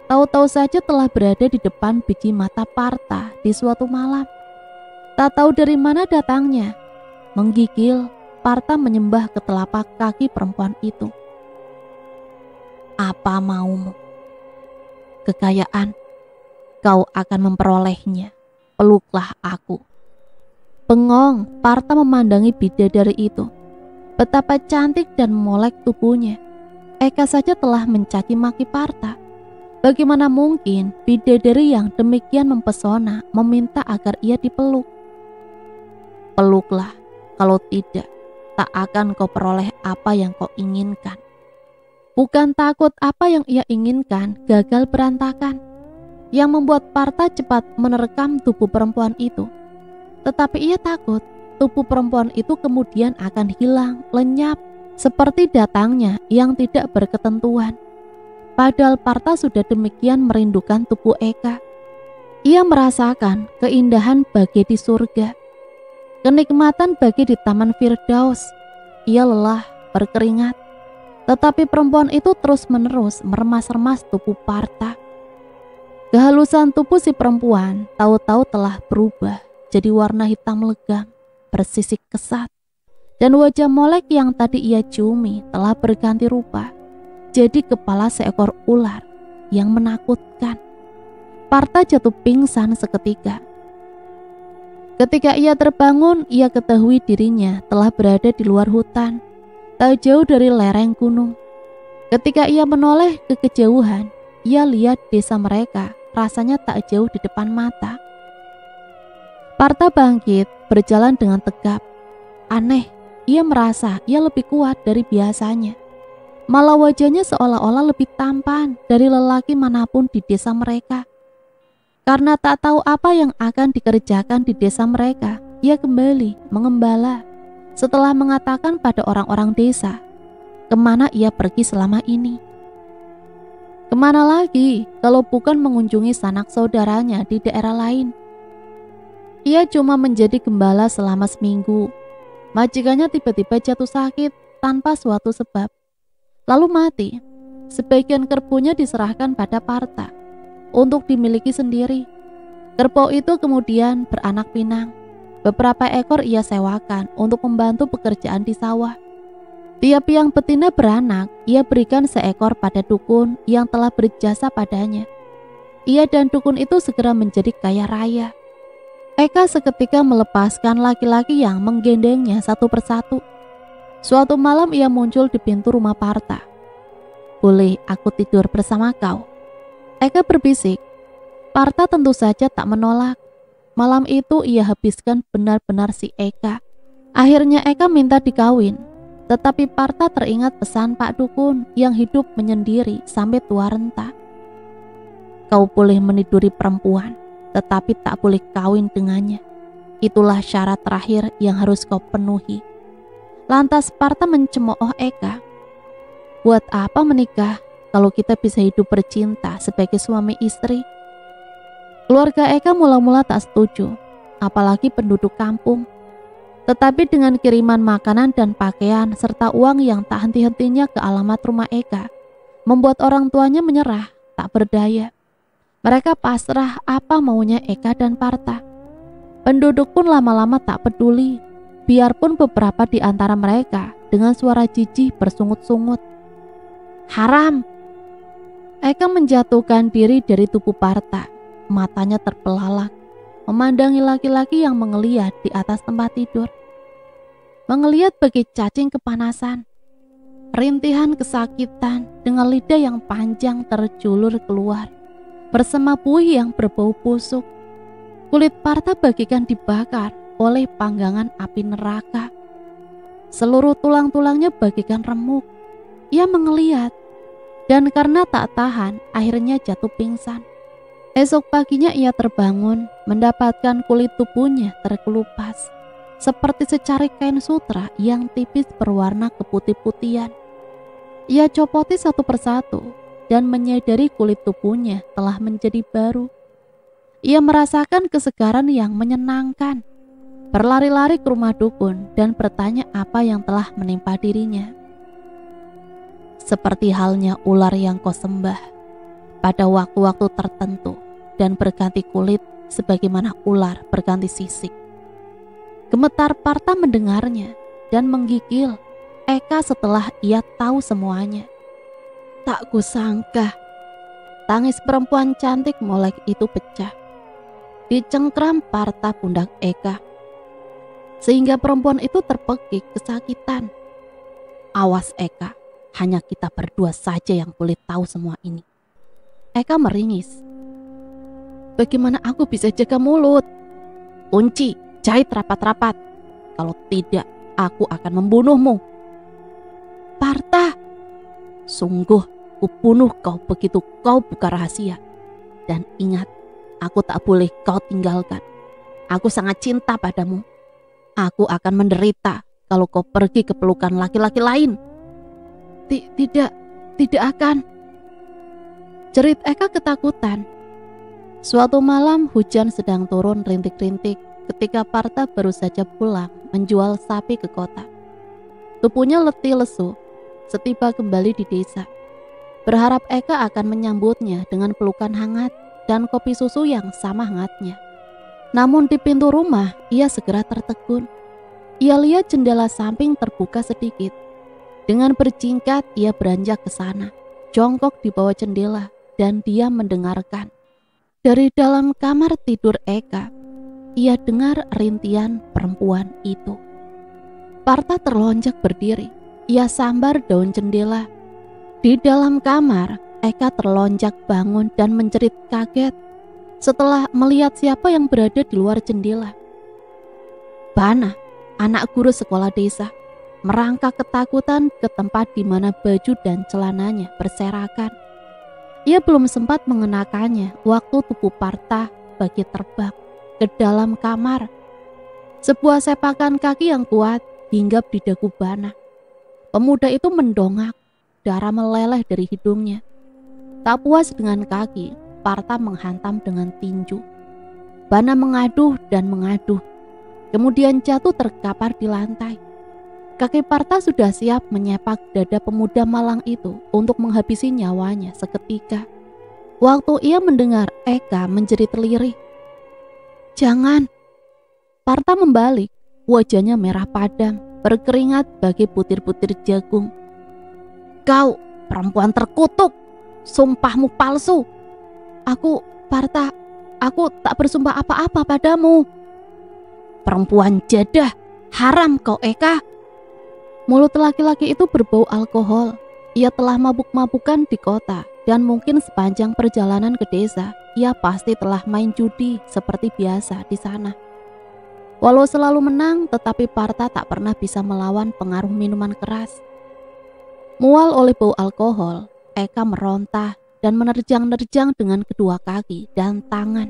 Tahu-tahu saja telah berada di depan biji mata Partha di suatu malam. Tak tahu dari mana datangnya. Menggigil, Partha menyembah ke telapak kaki perempuan itu. Apa maumu? Kekayaan, kau akan memperolehnya. Peluklah aku. Bengong, Partha memandangi bidadari itu. Betapa cantik dan molek tubuhnya. Eka saja telah mencaci maki Partha. Bagaimana mungkin bidadari yang demikian mempesona meminta agar ia dipeluk? Peluklah, kalau tidak, tak akan kau peroleh apa yang kau inginkan. Bukan takut apa yang ia inginkan gagal berantakan, yang membuat Partha cepat menerkam tubuh perempuan itu. Tetapi ia takut tubuh perempuan itu kemudian akan hilang, lenyap, seperti datangnya yang tidak berketentuan. Padahal Partha sudah demikian merindukan tubuh Eka. Ia merasakan keindahan bagai di surga, kenikmatan bagai di Taman Firdaus. Ia lelah, berkeringat, tetapi perempuan itu terus-menerus meremas-remas tubuh Partha. Kehalusan tubuh si perempuan tahu-tahu telah berubah jadi warna hitam legam, bersisik kesat, dan wajah molek yang tadi ia ciumi telah berganti rupa jadi kepala seekor ular yang menakutkan. Partha jatuh pingsan seketika. Ketika ia terbangun, ia ketahui dirinya telah berada di luar hutan, tak jauh dari lereng gunung. Ketika ia menoleh ke kejauhan, ia lihat desa mereka rasanya tak jauh di depan mata. Partha bangkit, berjalan dengan tegap. Aneh, ia merasa ia lebih kuat dari biasanya. Malah wajahnya seolah-olah lebih tampan dari lelaki manapun di desa mereka. Karena tak tahu apa yang akan dikerjakan di desa mereka, ia kembali mengembala setelah mengatakan pada orang-orang desa kemana ia pergi selama ini. Kemana lagi kalau bukan mengunjungi sanak saudaranya di daerah lain. Ia cuma menjadi gembala selama seminggu. Majikannya tiba-tiba jatuh sakit tanpa suatu sebab, lalu mati. Sebagian kerbaunya diserahkan pada Partha untuk dimiliki sendiri. Kerbau itu kemudian beranak pinang. Beberapa ekor ia sewakan untuk membantu pekerjaan di sawah. Tiap yang betina beranak, ia berikan seekor pada dukun yang telah berjasa padanya. Ia dan dukun itu segera menjadi kaya raya. Eka seketika melepaskan laki-laki yang menggendengnya satu persatu. Suatu malam ia muncul di pintu rumah Partha. Boleh aku tidur bersama kau? Eka berbisik. Partha tentu saja tak menolak. Malam itu ia habiskan benar-benar si Eka. Akhirnya Eka minta dikawin. Tetapi Partha teringat pesan Pak Dukun yang hidup menyendiri sampai tua renta. Kau boleh meniduri perempuan, tetapi tak boleh kawin dengannya. Itulah syarat terakhir yang harus kau penuhi. Lantas Partha mencemooh Eka. Buat apa menikah kalau kita bisa hidup bercinta sebagai suami istri? Keluarga Eka mula-mula tak setuju, apalagi penduduk kampung. Tetapi dengan kiriman makanan dan pakaian serta uang yang tak henti-hentinya ke alamat rumah Eka, membuat orang tuanya menyerah, tak berdaya. Mereka pasrah apa maunya Eka dan Partha. Penduduk pun lama-lama tak peduli, biarpun beberapa di antara mereka dengan suara jijih bersungut-sungut. Haram, Eka menjatuhkan diri dari tubuh Partha. Matanya terbelalak, memandangi laki-laki yang menggeliat di atas tempat tidur. Menggeliat bagai cacing kepanasan. Rintihan kesakitan dengan lidah yang panjang terjulur keluar, bersama buih yang berbau busuk. Kulit Partha bagaikan dibakar oleh panggangan api neraka. Seluruh tulang-tulangnya bagaikan remuk. Ia menggeliat, dan karena tak tahan, akhirnya jatuh pingsan. Esok paginya ia terbangun, mendapatkan kulit tubuhnya terkelupas, seperti secari kain sutra yang tipis berwarna keputih-putihan. Ia copoti satu persatu, dan menyadari kulit tubuhnya telah menjadi baru. Ia merasakan kesegaran yang menyenangkan, berlari-lari ke rumah dukun dan bertanya apa yang telah menimpa dirinya. Seperti halnya ular yang kau sembah pada waktu-waktu tertentu dan berganti kulit sebagaimana ular berganti sisik. Gemetar Partha mendengarnya dan menggigil Eka setelah ia tahu semuanya. Tak kusangka, tangis perempuan cantik molek itu pecah. Dicengkram Partha pundak Eka, sehingga perempuan itu terpekik kesakitan. Awas Eka, hanya kita berdua saja yang boleh tahu semua ini. Eka meringis. Bagaimana aku bisa jaga mulut? Kunci, jahit rapat-rapat. Kalau tidak, aku akan membunuhmu. Partha, sungguh kubunuh kau begitu kau buka rahasia. Dan ingat, aku tak boleh kau tinggalkan. Aku sangat cinta padamu. Aku akan menderita kalau kau pergi ke pelukan laki-laki lain. Tidak akan. Jerit Eka ketakutan. Suatu malam hujan sedang turun rintik-rintik ketika Partha baru saja pulang menjual sapi ke kota. Tubuhnya letih lesu setiba kembali di desa. Berharap Eka akan menyambutnya dengan pelukan hangat dan kopi susu yang sama hangatnya. Namun di pintu rumah ia segera tertegun. Ia lihat jendela samping terbuka sedikit. Dengan berjingkat ia beranjak ke sana, jongkok di bawah jendela dan dia mendengarkan. Dari dalam kamar tidur Eka, ia dengar rintian perempuan itu. Partha terlonjak berdiri. Ia sambar daun jendela. Di dalam kamar, Eka terlonjak bangun dan menjerit kaget setelah melihat siapa yang berada di luar jendela. Bana, anak guru sekolah desa, merangkak ketakutan ke tempat di mana baju dan celananya berserakan. Ia belum sempat mengenakannya waktu tubuh Partha bagi terbang ke dalam kamar. Sebuah sepakan kaki yang kuat hinggap di dagu Bana. Pemuda itu mendongak, darah meleleh dari hidungnya. Tak puas dengan kaki, Partha menghantam dengan tinju. Bana mengaduh dan mengaduh, kemudian jatuh terkapar di lantai. Kaki Partha sudah siap menyepak dada pemuda malang itu untuk menghabisi nyawanya seketika. Waktu ia mendengar Eka menjerit lirih. Jangan. Partha membalik, wajahnya merah padam, berkeringat bagai butir-butir jagung. Kau perempuan terkutuk, sumpahmu palsu. Partha, aku tak bersumpah apa-apa padamu. Perempuan jadah, haram kau Eka. Mulut laki-laki itu berbau alkohol. Ia telah mabuk-mabukan di kota dan mungkin sepanjang perjalanan ke desa, ia pasti telah main judi seperti biasa di sana. Walau selalu menang, tetapi Partha tak pernah bisa melawan pengaruh minuman keras. Mual oleh bau alkohol, Eka merontah dan menerjang-nerjang dengan kedua kaki dan tangan.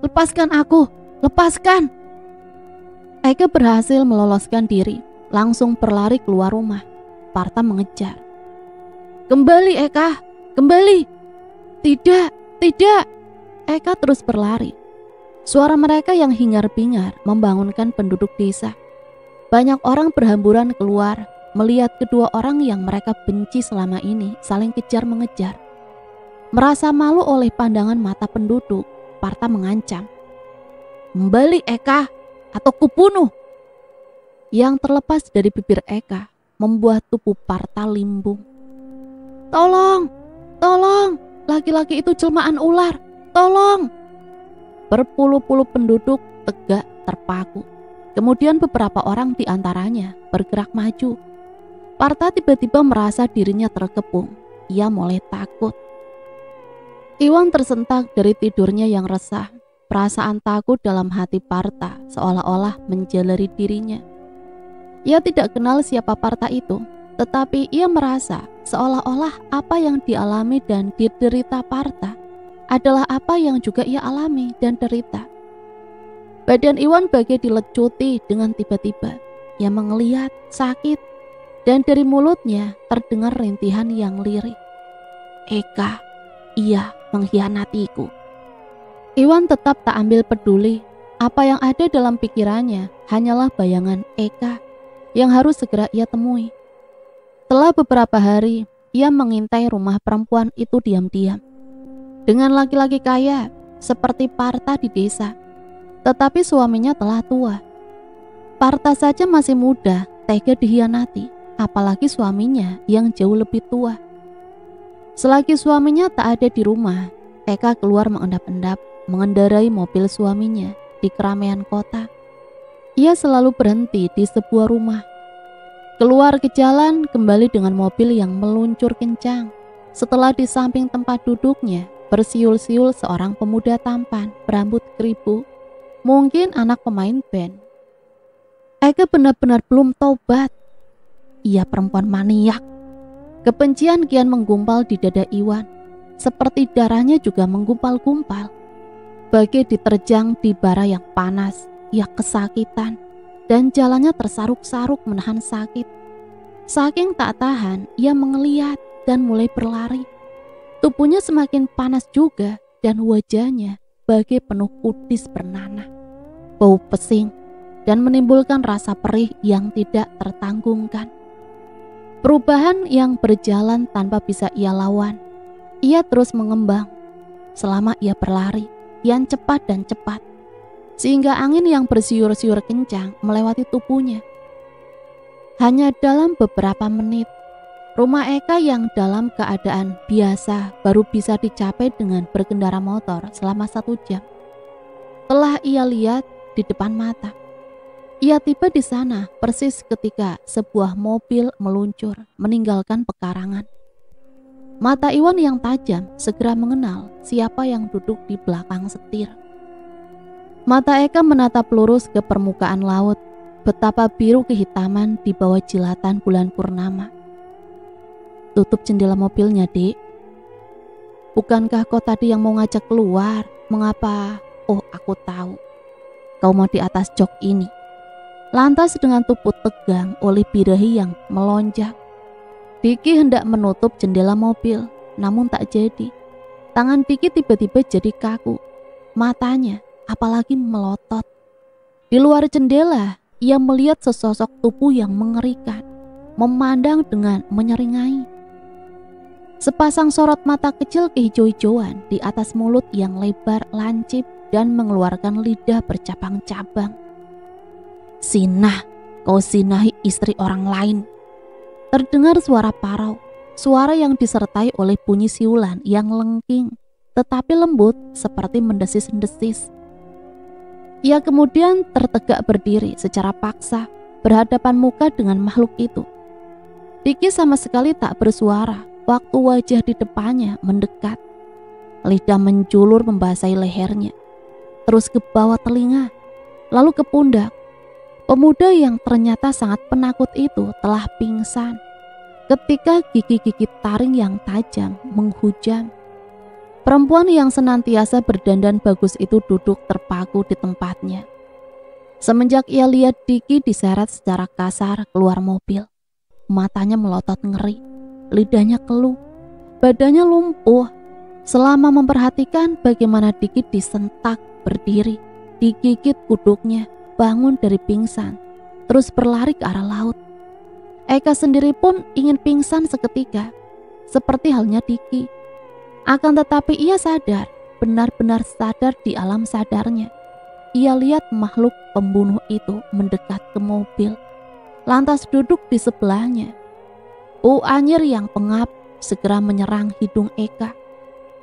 Lepaskan aku, lepaskan! Eka berhasil meloloskan diri, langsung berlari keluar rumah. Partha mengejar. Kembali Eka, kembali! Tidak, tidak! Eka terus berlari. Suara mereka yang hingar-bingar membangunkan penduduk desa. Banyak orang berhamburan keluar melihat kedua orang yang mereka benci selama ini saling kejar-mengejar. Merasa malu oleh pandangan mata penduduk, Partha mengancam. Kembali Eka, atau kubunuh! Yang terlepas dari bibir Eka membuat tubuh Partha limbung. Tolong, Tolong, laki-laki itu jelmaan ular, tolong. Berpuluh-puluh penduduk tegak terpaku. Kemudian beberapa orang di antaranya bergerak maju. Parta tiba-tiba merasa dirinya terkepung. Ia mulai takut. Iwan tersentak dari tidurnya yang resah. Perasaan takut dalam hati Parta seolah-olah menjaleri dirinya. Ia tidak kenal siapa Parta itu, tetapi ia merasa seolah-olah apa yang dialami dan diderita Parta adalah apa yang juga ia alami dan derita. Badan Iwan bagai dilecuti dengan tiba-tiba. Ia mengeliat, sakit, dan dari mulutnya terdengar rintihan yang lirih. Eka, ia mengkhianatiku. Iwan tetap tak ambil peduli. Apa yang ada dalam pikirannya hanyalah bayangan Eka yang harus segera ia temui. Setelah beberapa hari, ia mengintai rumah perempuan itu diam-diam. Dengan laki-laki kaya seperti Parta di desa, tetapi suaminya telah tua. Parta saja masih muda, tega dikhianati, apalagi suaminya yang jauh lebih tua. Selagi suaminya tak ada di rumah, Eka keluar mengendap-endap, mengendarai mobil suaminya di keramaian kota. Ia selalu berhenti di sebuah rumah. Keluar ke jalan kembali dengan mobil yang meluncur kencang. Setelah di samping tempat duduknya bersiul-siul seorang pemuda tampan berambut keribu, mungkin anak pemain band. Eka benar-benar belum taubat. Ia perempuan maniak. Kebencian kian menggumpal di dada Iwan, seperti darahnya juga menggumpal-gumpal. Bagai diterjang di bara yang panas, ia kesakitan dan jalannya tersaruk-saruk menahan sakit. Saking tak tahan, ia mengeliat dan mulai berlari. Tubuhnya semakin panas juga dan wajahnya bagai penuh kudis bernanah. Bau pesing dan menimbulkan rasa perih yang tidak tertanggungkan. Perubahan yang berjalan tanpa bisa ia lawan. Ia terus mengembang selama ia berlari kian cepat dan cepat, sehingga angin yang bersiur-siur kencang melewati tubuhnya. Hanya dalam beberapa menit, rumah Eka yang dalam keadaan biasa baru bisa dicapai dengan berkendara motor selama 1 jam. Telah ia lihat di depan mata. Ia tiba di sana persis ketika sebuah mobil meluncur meninggalkan pekarangan. Mata Iwan yang tajam segera mengenal siapa yang duduk di belakang setir. Mata Eka menatap lurus ke permukaan laut, betapa biru kehitaman di bawah jilatan bulan purnama. Tutup jendela mobilnya, Dik. Bukankah kau tadi yang mau ngajak keluar? Mengapa? Oh, aku tahu. Kau mau di atas jok ini. Lantas dengan tubuh tegang oleh birahi yang melonjak, Diki hendak menutup jendela mobil, namun tak jadi. Tangan Diki tiba-tiba jadi kaku. Matanya apalagi melotot. Di luar jendela, ia melihat sesosok tubuh yang mengerikan, memandang dengan menyeringai. Sepasang sorot mata kecil kehijau-hijauan di atas mulut yang lebar lancip dan mengeluarkan lidah bercabang-cabang. Sinah, kau sinahi istri orang lain. Terdengar suara parau, suara yang disertai oleh bunyi siulan yang lengking, tetapi lembut seperti mendesis-desis. Ia kemudian tertegak berdiri secara paksa, berhadapan muka dengan makhluk itu. Diki sama sekali tak bersuara waktu wajah di depannya mendekat. Lidah menjulur membasahi lehernya, terus ke bawah telinga, lalu ke pundak. Pemuda yang ternyata sangat penakut itu telah pingsan ketika gigi-gigi taring yang tajam menghujam. Perempuan yang senantiasa berdandan bagus itu duduk terpaku di tempatnya. Semenjak ia lihat Diki diseret secara kasar keluar mobil, matanya melotot ngeri, lidahnya keluh, badannya lumpuh. Selama memperhatikan bagaimana Diki disentak berdiri, digigit kuduknya, bangun dari pingsan, terus berlari ke arah laut. Eka sendiri pun ingin pingsan seketika, seperti halnya Diki. Akan tetapi ia sadar, benar-benar sadar di alam sadarnya. Ia lihat makhluk pembunuh itu mendekat ke mobil, lantas duduk di sebelahnya. Bau anyir yang pengap segera menyerang hidung Eka.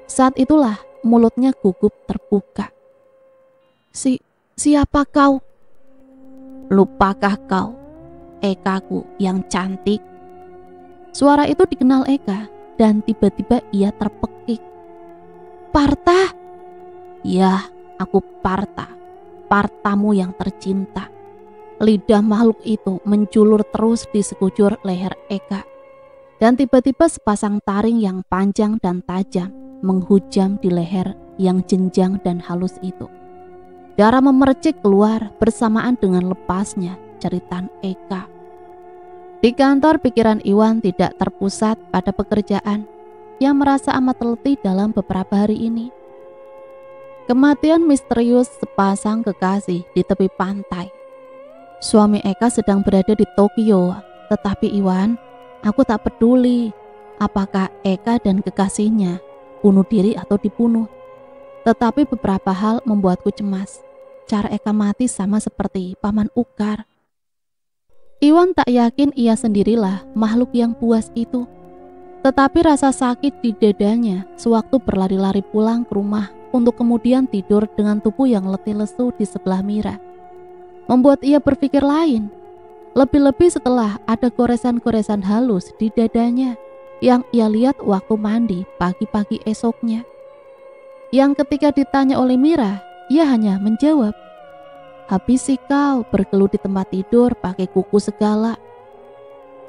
Saat itulah mulutnya gugup terbuka. Siapa kau? Lupakah kau, Ekaku yang cantik? Suara itu dikenal Eka dan tiba-tiba ia terpekik. Parta? Ya, aku Parta, Partamu yang tercinta. Lidah makhluk itu menjulur terus di sekujur leher Eka. Dan tiba-tiba sepasang taring yang panjang dan tajam menghujam di leher yang jenjang dan halus itu. Darah memercik keluar bersamaan dengan lepasnya jeritan Eka. Di kantor pikiran Iwan tidak terpusat pada pekerjaan yang merasa amat letih dalam beberapa hari ini. Kematian misterius sepasang kekasih di tepi pantai. Suami Eka sedang berada di Tokyo, tetapi Iwan, aku tak peduli apakah Eka dan kekasihnya bunuh diri atau dibunuh. Tetapi beberapa hal membuatku cemas. Cara Eka mati sama seperti Paman Ukar. Iwan tak yakin ia sendirilah makhluk yang buas itu. Tetapi rasa sakit di dadanya sewaktu berlari-lari pulang ke rumah untuk kemudian tidur dengan tubuh yang letih lesu di sebelah Mira membuat ia berpikir lain. Lebih-lebih setelah ada goresan-goresan halus di dadanya yang ia lihat waktu mandi pagi-pagi esoknya. Yang ketika ditanya oleh Mira, ia hanya menjawab, habis sih kau bergelut di tempat tidur pakai kuku segala.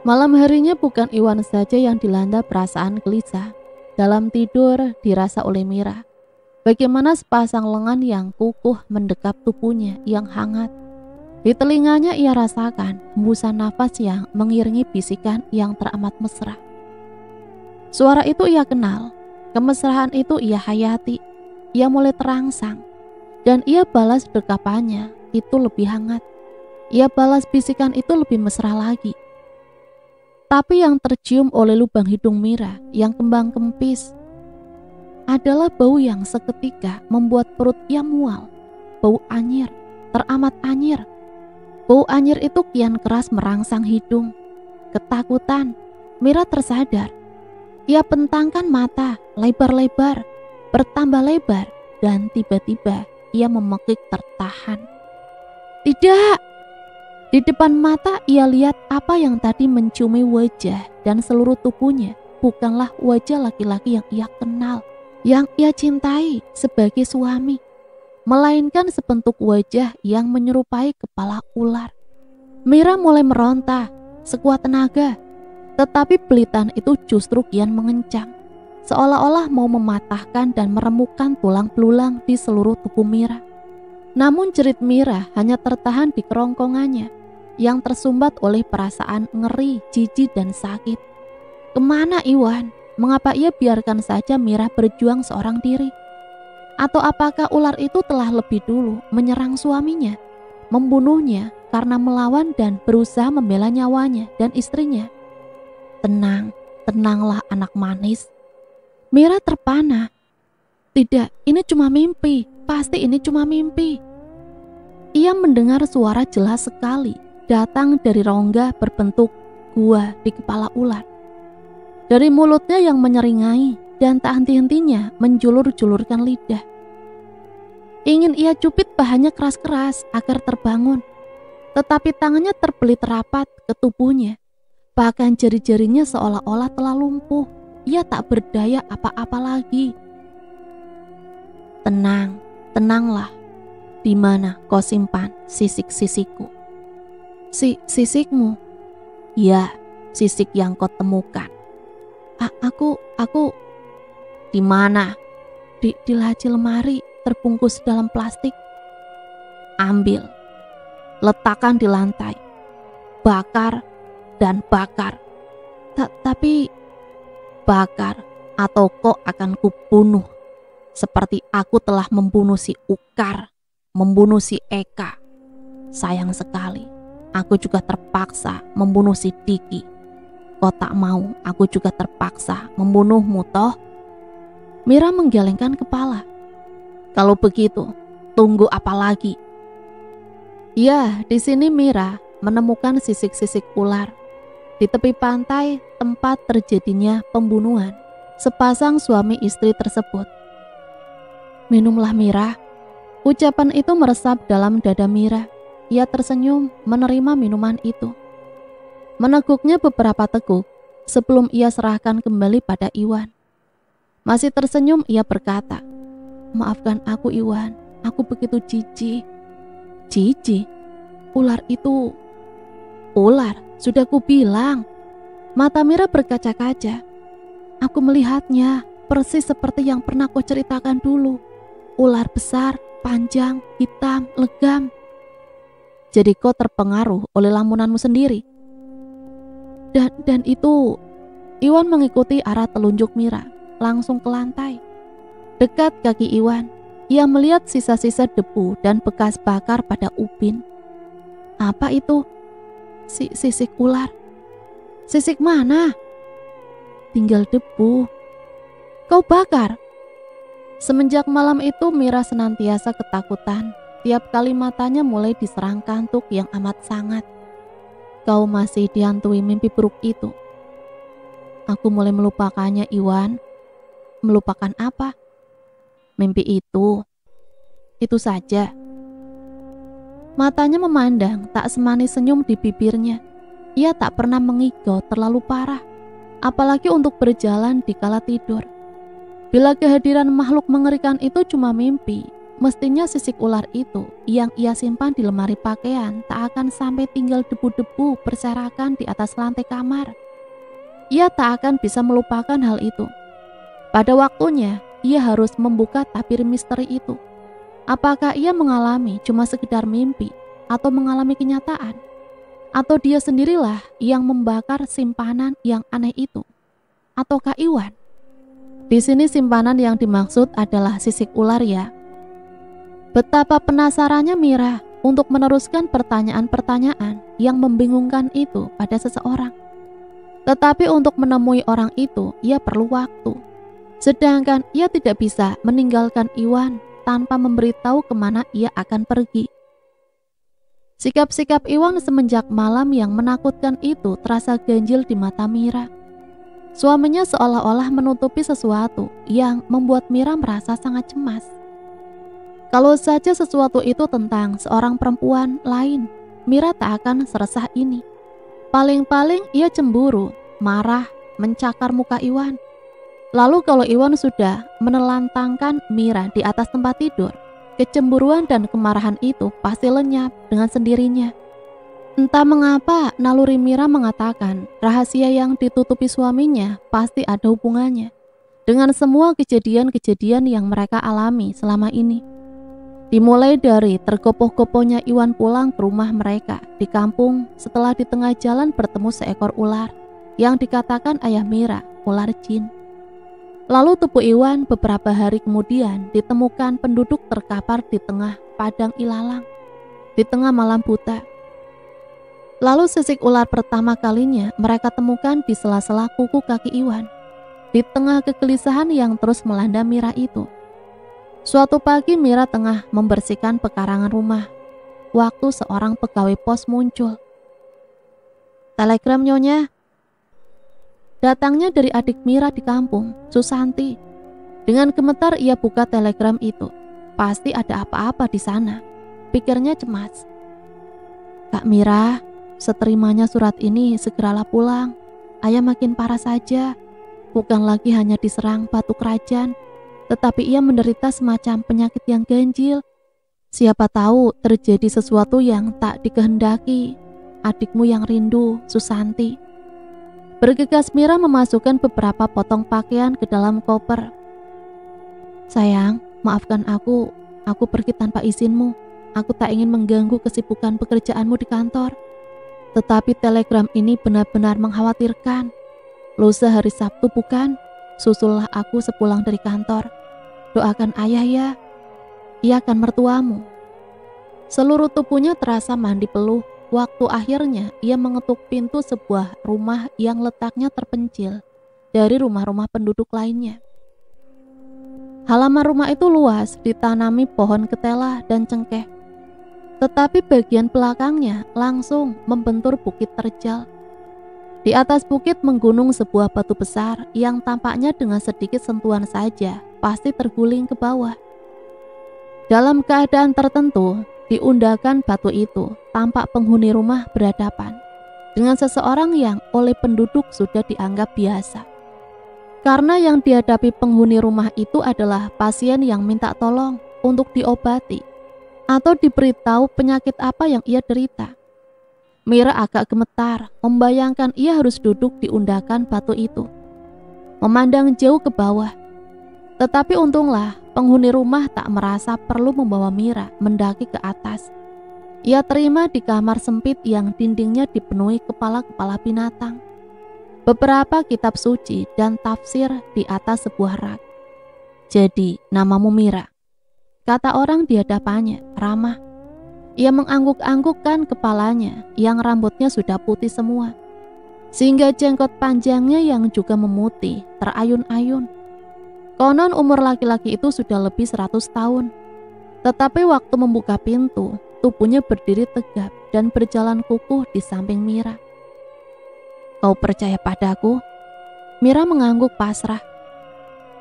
Malam harinya bukan Iwan saja yang dilanda perasaan gelisah. Dalam tidur dirasa oleh Mira bagaimana sepasang lengan yang kukuh mendekap tubuhnya yang hangat. Di telinganya ia rasakan hembusan nafas yang mengiringi bisikan yang teramat mesra. Suara itu ia kenal, kemesraan itu ia hayati. Ia mulai terangsang. Dan ia balas dekapannya itu lebih hangat. Ia balas bisikan itu lebih mesra lagi. Tapi yang tercium oleh lubang hidung Mira yang kembang kempis adalah bau yang seketika membuat perut ia mual. Bau anyir, teramat anyir. Bau anyir itu kian keras merangsang hidung. Ketakutan, Mira tersadar. Ia pentangkan mata lebar-lebar, bertambah lebar, dan tiba-tiba ia memekik tertahan. Tidak! Di depan mata ia lihat apa yang tadi menciumi wajah dan seluruh tubuhnya bukanlah wajah laki-laki yang ia kenal, yang ia cintai sebagai suami, melainkan sebentuk wajah yang menyerupai kepala ular. Mira mulai meronta sekuat tenaga, tetapi belitan itu justru kian mengencang, seolah-olah mau mematahkan dan meremukkan tulang belulang di seluruh tubuh Mira. Namun jerit Mira hanya tertahan di kerongkongannya yang tersumbat oleh perasaan ngeri, jijik, dan sakit. Kemana Iwan? Mengapa ia biarkan saja Mira berjuang seorang diri? Atau apakah ular itu telah lebih dulu menyerang suaminya, membunuhnya karena melawan dan berusaha membela nyawanya dan istrinya? Tenang, tenanglah anak manis. Mira terpana. Tidak, ini cuma mimpi. Pasti ini cuma mimpi. Ia mendengar suara jelas sekali datang dari rongga berbentuk gua di kepala ular. Dari mulutnya yang menyeringai dan tak henti-hentinya menjulur-julurkan lidah. Ingin ia cupit bahannya keras-keras agar terbangun, tetapi tangannya terbelit rapat ke tubuhnya. Bahkan jari-jarinya seolah-olah telah lumpuh. Ia tak berdaya apa-apa lagi. Tenang, tenanglah. Di mana kau simpan sisik-sisikku? Sisikmu? Ya, sisik yang kau temukan. Aku di mana? Di laci lemari terbungkus dalam plastik. Ambil, letakkan di lantai, bakar dan bakar. Tapi bakar atau kau akan kubunuh. Seperti aku telah membunuh si Ukar, membunuh si Eka. Sayang sekali, aku juga terpaksa membunuh si Diki. Kau tak mau aku juga terpaksa membunuhmu toh? Mira menggelengkan kepala. Kalau begitu, tunggu apa lagi? Ya, di sini Mira menemukan sisik-sisik ular. di tepi pantai tempat terjadinya pembunuhan sepasang suami istri tersebut. "Minumlah Mira." Ucapan itu meresap dalam dada Mira. Ia tersenyum menerima minuman itu. Meneguknya beberapa teguk sebelum ia serahkan kembali pada Iwan. Masih tersenyum ia berkata, "Maafkan aku Iwan, aku begitu jijik." "Jijik? Ular itu..." "Ular, sudah kubilang." Mata Mira berkaca-kaca. "Aku melihatnya persis seperti yang pernah kau ceritakan dulu. Ular besar, panjang, hitam, legam." "Jadi kau terpengaruh oleh lamunanmu sendiri?" Dan itu..." Iwan mengikuti arah telunjuk Mira, langsung ke lantai. Dekat kaki Iwan, ia melihat sisa-sisa debu dan bekas bakar pada ubin. "Apa itu?" Sisik ular." "Sisik mana?" "Tinggal debu." "Kau bakar?" Semenjak malam itu Mira senantiasa ketakutan. Tiap kali matanya mulai diserang kantuk yang amat sangat. "Kau masih dihantui mimpi buruk itu?" "Aku mulai melupakannya Iwan." "Melupakan apa?" "Mimpi itu. Itu saja." Matanya memandang, tak semanis senyum di bibirnya. Ia tak pernah mengigau terlalu parah, apalagi untuk berjalan di kala tidur. Bila kehadiran makhluk mengerikan itu cuma mimpi, mestinya sisik ular itu yang ia simpan di lemari pakaian tak akan sampai tinggal debu-debu berserakan di atas lantai kamar. Ia tak akan bisa melupakan hal itu. Pada waktunya, ia harus membuka tabir misteri itu. Apakah ia mengalami cuma sekedar mimpi atau mengalami kenyataan? Atau dia sendirilah yang membakar simpanan yang aneh itu? Ataukah Iwan? Di sini simpanan yang dimaksud adalah sisik ular ya. Betapa penasarannya Mira untuk meneruskan pertanyaan-pertanyaan yang membingungkan itu pada seseorang. Tetapi untuk menemui orang itu, ia perlu waktu. Sedangkan ia tidak bisa meninggalkan Iwan tanpa memberitahu kemana ia akan pergi. Sikap-sikap Iwan semenjak malam yang menakutkan itu terasa ganjil di mata Mira. Suaminya seolah-olah menutupi sesuatu yang membuat Mira merasa sangat cemas. Kalau saja sesuatu itu tentang seorang perempuan lain, Mira tak akan seresah ini. Paling-paling ia cemburu, marah, mencakar muka Iwan. Lalu kalau Iwan sudah menelantangkan Mira di atas tempat tidur, kecemburuan dan kemarahan itu pasti lenyap dengan sendirinya. Entah mengapa naluri Mira mengatakan rahasia yang ditutupi suaminya pasti ada hubungannya dengan semua kejadian-kejadian yang mereka alami selama ini. Dimulai dari tergopoh-gopohnya Iwan pulang ke rumah mereka di kampung setelah di tengah jalan bertemu seekor ular yang dikatakan ayah Mira ular jin. Lalu tubuh Iwan beberapa hari kemudian ditemukan penduduk terkapar di tengah padang ilalang, di tengah malam buta. Lalu sisik ular pertama kalinya mereka temukan di sela-sela kuku kaki Iwan, di tengah kegelisahan yang terus melanda Mira itu. Suatu pagi Mira tengah membersihkan pekarangan rumah, waktu seorang pegawai pos muncul. "Telegram Nyonya." Datangnya dari adik Mira di kampung, Susanti. Dengan gemetar ia buka telegram itu. Pasti ada apa-apa di sana, pikirnya cemas. "Kak Mira, seterimanya surat ini segeralah pulang. Ayah makin parah saja. Bukan lagi hanya diserang batu kerajaan, tetapi ia menderita semacam penyakit yang ganjil. Siapa tahu terjadi sesuatu yang tak dikehendaki. Adikmu yang rindu, Susanti." Bergegas Mira memasukkan beberapa potong pakaian ke dalam koper. "Sayang, maafkan aku pergi tanpa izinmu. Aku tak ingin mengganggu kesibukan pekerjaanmu di kantor. Tetapi telegram ini benar-benar mengkhawatirkan. Lusa hari Sabtu bukan? Susullah aku sepulang dari kantor. Doakan ayah ya. Ia akan mertuamu." Seluruh tubuhnya terasa mandi peluh. Waktu akhirnya ia mengetuk pintu sebuah rumah yang letaknya terpencil dari rumah-rumah penduduk lainnya. Halaman rumah itu luas, ditanami pohon ketela dan cengkeh. Tetapi bagian belakangnya langsung membentur bukit terjal. Di atas bukit menggunung sebuah batu besar yang tampaknya dengan sedikit sentuhan saja pasti terguling ke bawah. Dalam keadaan tertentu, diundangkan batu itu tampak penghuni rumah berhadapan dengan seseorang yang oleh penduduk sudah dianggap biasa. Karena yang dihadapi penghuni rumah itu adalah pasien yang minta tolong untuk diobati atau diberitahu penyakit apa yang ia derita. Mira agak gemetar membayangkan ia harus duduk di undakan batu itu, memandang jauh ke bawah. Tetapi untunglah penghuni rumah tak merasa perlu membawa Mira mendaki ke atas. Ia terima di kamar sempit yang dindingnya dipenuhi kepala-kepala binatang, beberapa kitab suci dan tafsir di atas sebuah rak. "Jadi namamu Mira?" kata orang di hadapannya, ramah. Ia mengangguk-anggukkan kepalanya yang rambutnya sudah putih semua, sehingga jenggot panjangnya yang juga memutih terayun-ayun. Konon umur laki-laki itu sudah lebih 100 tahun. Tetapi waktu membuka pintu, tubuhnya berdiri tegap dan berjalan kukuh di samping Mira. "Kau percaya padaku?" Mira mengangguk pasrah.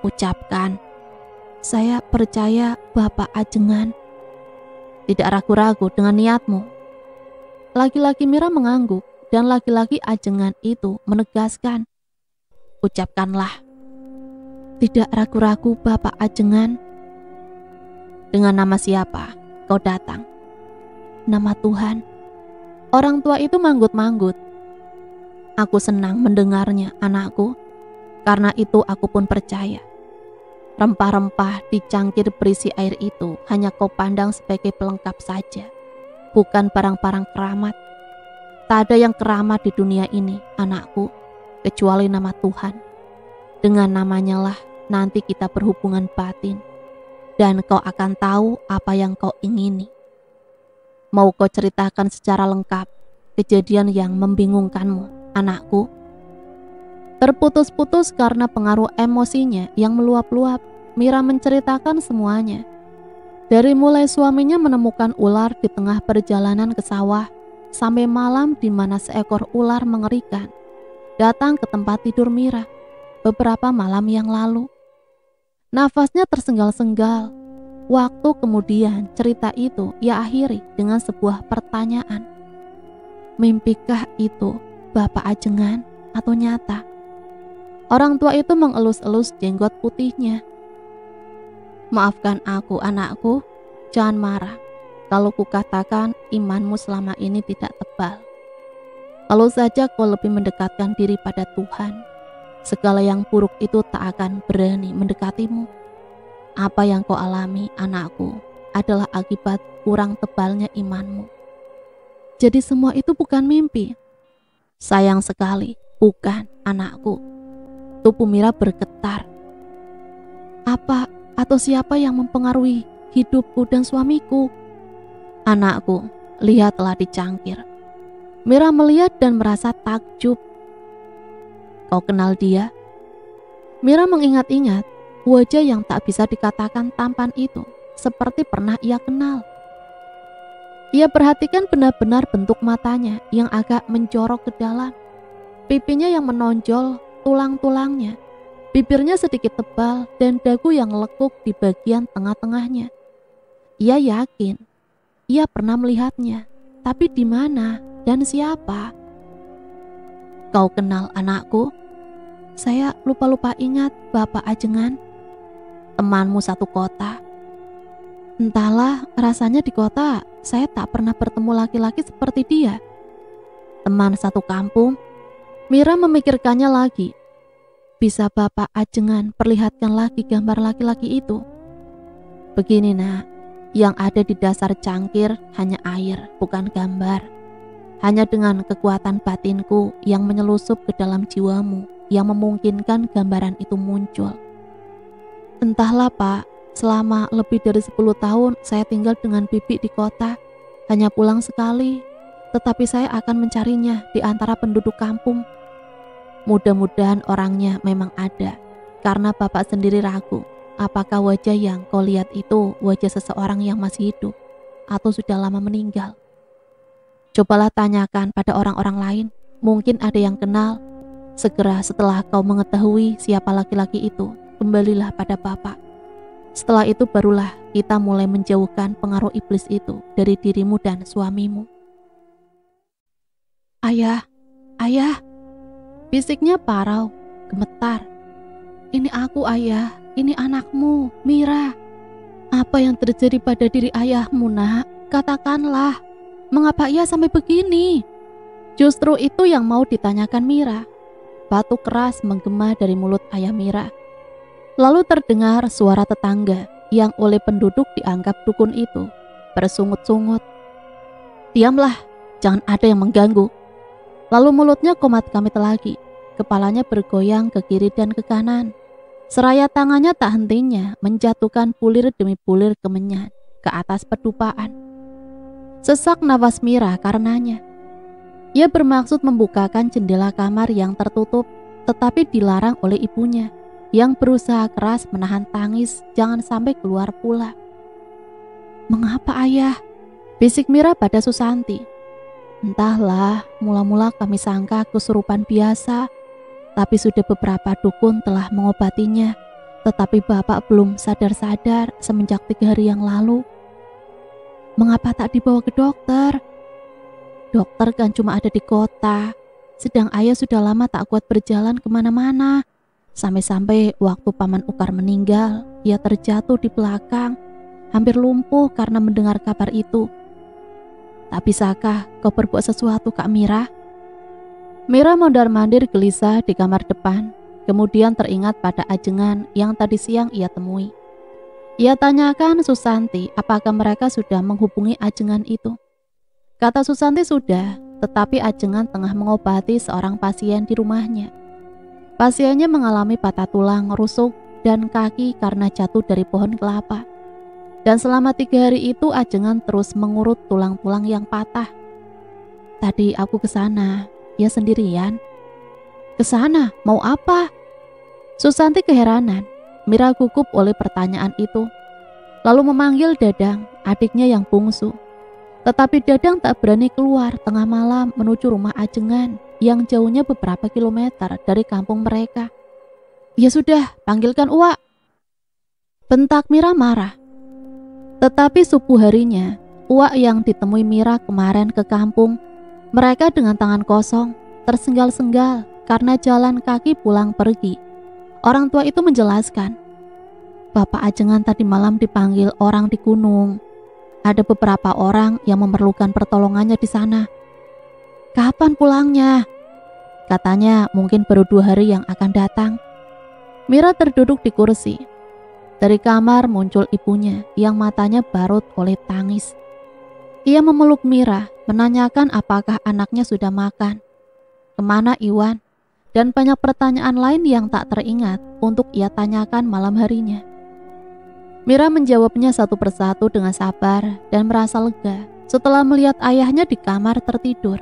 "Ucapkan." "Saya percaya, Bapak Ajengan." "Tidak ragu-ragu dengan niatmu?" Laki-laki Mira mengangguk dan laki-laki Ajengan itu menegaskan, "Ucapkanlah." "Tidak ragu-ragu, Bapak Ajengan." "Dengan nama siapa kau datang?" "Nama Tuhan." Orang tua itu manggut-manggut. "Aku senang mendengarnya, anakku. Karena itu aku pun percaya. Rempah-rempah di cangkir berisi air itu hanya kau pandang sebagai pelengkap saja, bukan barang-barang keramat. Tak ada yang keramat di dunia ini, anakku, kecuali nama Tuhan. Dengan namanya lah nanti kita berhubungan batin, dan kau akan tahu apa yang kau ingini. Mau kau ceritakan secara lengkap kejadian yang membingungkanmu, anakku?" Terputus-putus karena pengaruh emosinya yang meluap-luap, Mira menceritakan semuanya. Dari mulai suaminya menemukan ular di tengah perjalanan ke sawah, sampai malam di mana seekor ular mengerikan datang ke tempat tidur Mira beberapa malam yang lalu. Nafasnya tersengal-sengal. Waktu kemudian cerita itu ia akhiri dengan sebuah pertanyaan. "Mimpikah itu, Bapak Ajengan, atau nyata?" Orang tua itu mengelus-elus jenggot putihnya. "Maafkan aku, anakku. Jangan marah kalau kukatakan imanmu selama ini tidak tebal. Kalau saja kau lebih mendekatkan diri pada Tuhan, segala yang buruk itu tak akan berani mendekatimu. Apa yang kau alami, anakku, adalah akibat kurang tebalnya imanmu." "Jadi semua itu bukan mimpi?" "Sayang sekali, bukan, anakku." Tubuh Mira bergetar. "Apa atau siapa yang mempengaruhi hidupku dan suamiku?" "Anakku, lihatlah di cangkir." Mira melihat dan merasa takjub. "Kau kenal dia?" Mira mengingat-ingat wajah yang tak bisa dikatakan tampan itu, seperti pernah ia kenal. Ia perhatikan benar-benar bentuk matanya yang agak menjorok ke dalam, pipinya yang menonjol tulang-tulangnya, bibirnya sedikit tebal dan dagu yang lekuk di bagian tengah-tengahnya. Ia yakin ia pernah melihatnya, tapi di mana dan siapa? "Kau kenal anakku?" "Saya lupa-lupa ingat, Bapak Ajengan." "Temanmu satu kota?" "Entahlah, rasanya di kota saya tak pernah bertemu laki-laki seperti dia." "Teman satu kampung?" Mira memikirkannya lagi. "Bisa Bapak Ajengan perlihatkan lagi gambar laki-laki itu?" "Begini nak, yang ada di dasar cangkir hanya air, bukan gambar. Hanya dengan kekuatan batinku yang menyelusup ke dalam jiwamu yang memungkinkan gambaran itu muncul." "Entahlah Pak, selama lebih dari 10 tahun saya tinggal dengan bibi di kota, hanya pulang sekali, tetapi saya akan mencarinya di antara penduduk kampung. Mudah-mudahan orangnya memang ada, karena Bapak sendiri ragu apakah wajah yang kau lihat itu wajah seseorang yang masih hidup atau sudah lama meninggal. Cobalah tanyakan pada orang-orang lain, mungkin ada yang kenal. Segera setelah kau mengetahui siapa laki-laki itu, kembalilah pada Bapak. Setelah itu barulah kita mulai menjauhkan pengaruh iblis itu dari dirimu dan suamimu." "Ayah, ayah," bisiknya Parau, gemetar. "Ini aku ayah, ini anakmu, Mira. Apa yang terjadi pada diri ayahmu, nak? Katakanlah, mengapa ia sampai begini?" Justru itu yang mau ditanyakan Mira. Batu keras menggema dari mulut ayah Mira. Lalu terdengar suara tetangga yang oleh penduduk dianggap dukun itu bersungut-sungut. "Diamlah, jangan ada yang mengganggu." Lalu mulutnya komat-kamit lagi, kepalanya bergoyang ke kiri dan ke kanan. Seraya tangannya tak hentinya menjatuhkan bulir demi bulir kemenyan ke atas pedupaan. Sesak nafas Mira karenanya. Ia bermaksud membukakan jendela kamar yang tertutup, tetapi dilarang oleh ibunya yang berusaha keras menahan tangis jangan sampai keluar pula. "Mengapa ayah?" bisik Mira pada Susanti. "Entahlah, mula-mula kami sangka kesurupan biasa, tapi sudah beberapa dukun telah mengobatinya, tetapi Bapak belum sadar-sadar semenjak 3 hari yang lalu." "Mengapa tak dibawa ke dokter?" "Dokter kan cuma ada di kota, sedang ayah sudah lama tak kuat berjalan kemana-mana. Sampai-sampai waktu Paman Ukar meninggal, ia terjatuh di belakang, hampir lumpuh karena mendengar kabar itu. Tak bisakah kau berbuat sesuatu, Kak Mira?" Mira mondar-mandir gelisah di kamar depan, kemudian teringat pada ajengan yang tadi siang ia temui. Ia tanyakan Susanti apakah mereka sudah menghubungi ajengan itu. Kata Susanti sudah, tetapi ajengan tengah mengobati seorang pasien di rumahnya. Pasiennya mengalami patah tulang rusuk dan kaki karena jatuh dari pohon kelapa. Dan selama 3 hari itu ajengan terus mengurut tulang-tulang yang patah. "Tadi aku ke sana, ia sendirian." "Ke sana, mau apa?" Susanti keheranan. Mira gugup oleh pertanyaan itu. Lalu memanggil Dadang, adiknya yang bungsu. Tetapi Dadang tak berani keluar tengah malam menuju rumah ajengan yang jauhnya beberapa kilometer dari kampung mereka. "Ya sudah, panggilkan Uwak," bentak Mira marah. Tetapi subuh harinya, Uwak yang ditemui Mira kemarin ke kampung, mereka dengan tangan kosong, tersenggal-senggal karena jalan kaki pulang pergi. Orang tua itu menjelaskan, "Bapak ajengan tadi malam dipanggil orang di gunung. Ada beberapa orang yang memerlukan pertolongannya di sana." "Kapan pulangnya?" "Katanya mungkin baru 2 hari yang akan datang." Mira terduduk di kursi. Dari kamar muncul ibunya yang matanya barut oleh tangis. Ia memeluk Mira, menanyakan apakah anaknya sudah makan, kemana Iwan, dan banyak pertanyaan lain yang tak teringat untuk ia tanyakan malam harinya. Mira menjawabnya satu persatu dengan sabar dan merasa lega setelah melihat ayahnya di kamar tertidur.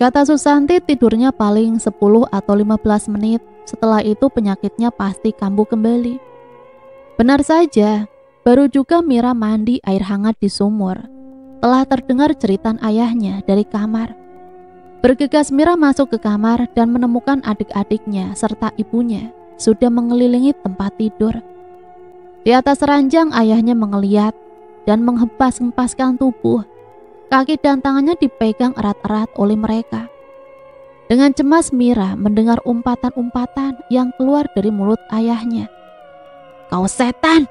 Kata Susanti tidurnya paling 10 atau 15 menit, setelah itu penyakitnya pasti kambuh kembali. Benar saja, baru juga Mira mandi air hangat di sumur. Telah terdengar jeritan ayahnya dari kamar. Bergegas Mira masuk ke kamar dan menemukan adik-adiknya serta ibunya sudah mengelilingi tempat tidur. Di atas ranjang ayahnya mengeliat dan menghempas-hempaskan tubuh. Kaki dan tangannya dipegang erat-erat oleh mereka. Dengan cemas Mira mendengar umpatan-umpatan yang keluar dari mulut ayahnya. "Kau setan!